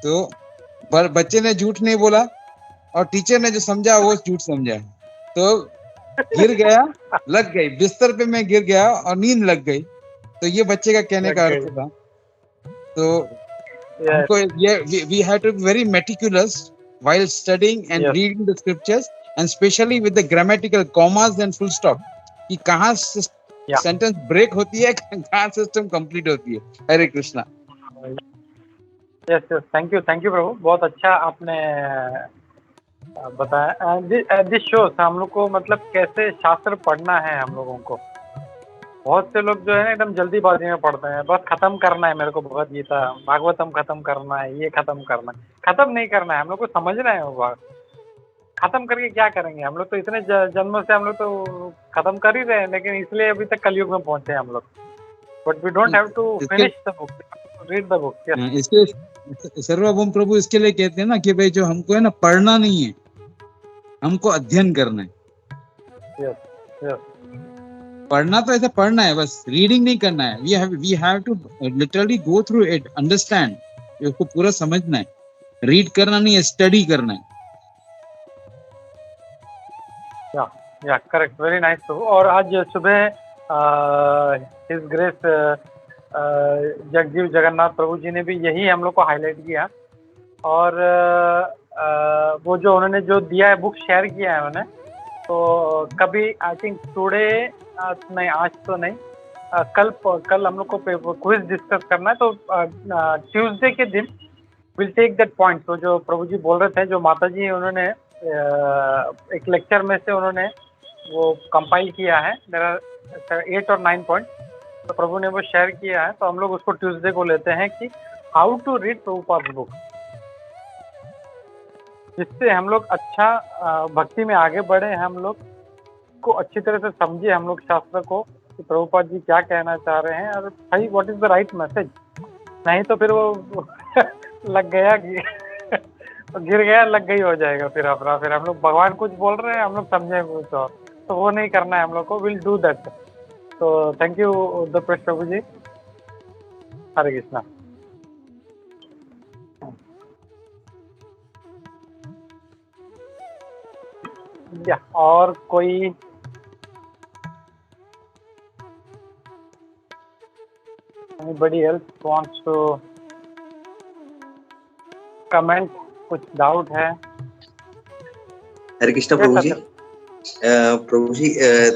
Speaker 5: तो बच्चे ने झूठ नहीं बोला और टीचर ने जो समझा वो झूठ समझा। तो गिर गया लग गई, बिस्तर पे मैं गिर गया और नींद लग गई। तो ये बच्चे का कहने का अर्थ था। तो हमको ये we have to be very meticulous while studying and reading the scriptures, and especially with the grammatical commas and full stop, कि कहाँ सेंटेंस ब्रेक होती है, कहाँ सिस्टम कंप्लीट होती है। Hare Krishna.
Speaker 4: Yes, thank you प्रभु, बहुत अच्छा आपने बताया। दिस शोज हम लोग को मतलब कैसे शास्त्र पढ़ना है। हम लोगों को बहुत से लोग जो है एकदम जल्दीबाजी में पढ़ते हैं, बस खत्म करना है, मेरे को भगवत गीता भागवतम खत्म करना है, ये खत्म करना है। खत्म नहीं करना है, हम लोग को समझना है। वो खत्म करके क्या करेंगे, हम लोग तो इतने जन्मों से हम लोग तो खत्म कर ही रहे हैं, लेकिन इसलिए अभी तक कलयुग में पहुंचे हम लोग। But we don't have to finish the book, read the book.
Speaker 5: इसके सर्वभौम प्रभु इसके लिए कहते हैं ना कि भाई जो हमको है ना पढ़ना नहीं है, हमको अध्ययन करना है।
Speaker 4: यस,
Speaker 5: पढ़ना तो ऐसा पढ़ना है, बस रीडिंग नहीं करना है। We have to literally go through it, understand, इसको पूरा समझना है। रीड करना नहीं है, स्टडी करना है।
Speaker 4: या करेक्ट, वेरी नाइस प्रभु। और आज सुबह हिज ग्रेस जगजीव जगन्नाथ प्रभु जी ने भी यही हम लोग को हाईलाइट किया। और वो जो उन्होंने जो दिया है, बुक शेयर किया है उन्होंने, तो कभी आई थिंक टुडे नहीं, आज तो नहीं, कल हम लोग को क्विज डिस्कस करना है। तो ट्यूसडे के दिन विल टेक दैट पॉइंट। तो जो प्रभु जी बोल रहे थे, जो माता जी उन्होंने एक लेक्चर में से उन्होंने वो कंपाइल किया है, देयर आर 8 और 9 पॉइंट, तो प्रभु ने वो शेयर किया है। तो हम लोग उसको ट्यूसडे को लेते हैं कि how to read Prabhupada book, जिससे हम लोग अच्छा भक्ति में आगे बढ़े, हम लोग को अच्छी तरह से समझे हम लोग शास्त्र को कि प्रभुपाद जी क्या कहना चाह रहे हैं और सही what is the right message. नहीं तो फिर वो लग गया तो गिर गया लग गई हो जाएगा फिर अपना। फिर हम लोग भगवान कुछ बोल रहे हैं, हम लोग समझे कुछ और, तो वो नहीं करना है हम लोग को। Will do that. तो थैंक यू उद्धव प्रेष प्रभु जी। हरे कृष्णा। या और कोई anybody else wants to comment, कुछ डाउट है?
Speaker 6: हरे कृष्णा प्रभु जी। प्रभु जी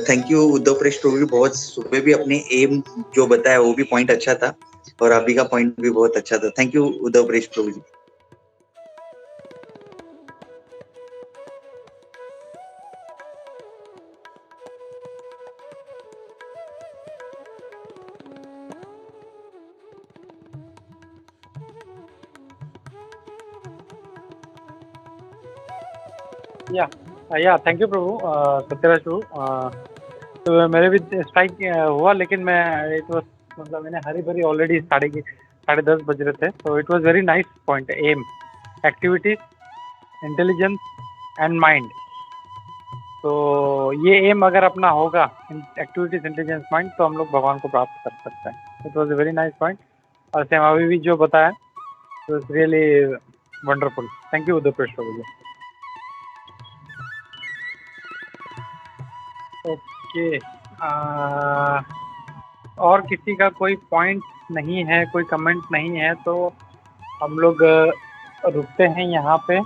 Speaker 6: थैंक यू उद्धव प्रेष प्रभु जी, बहुत सुबह भी अपने एम जो बताया वो भी पॉइंट अच्छा था और अभी का पॉइंट भी बहुत अच्छा था। थैंक यू उद्धव प्रेष प्रभु जी।
Speaker 4: या थैंक यू प्रभु सत्यराज प्रभु। तो मेरे भी स्ट्राइक हुआ, लेकिन मैं इट वाज मतलब मैंने हरी भरी ऑलरेडी 10:30 बज रहे थे। तो it was very nice point, um, activities, intelligence and mind. तो ये एम अगर अपना होगा एक्टिविटीज इंटेलिजेंस माइंड, तो हम लोग भगवान को प्राप्त कर सकते हैं। It was a very nice point. और सेम अभी भी जो बताया it's really wonderful. Thank you उदयप्रेश प्रभु जी। ओके, और किसी का कोई पॉइंट नहीं है, कोई कमेंट नहीं है, तो हम लोग रुकते हैं यहाँ पे।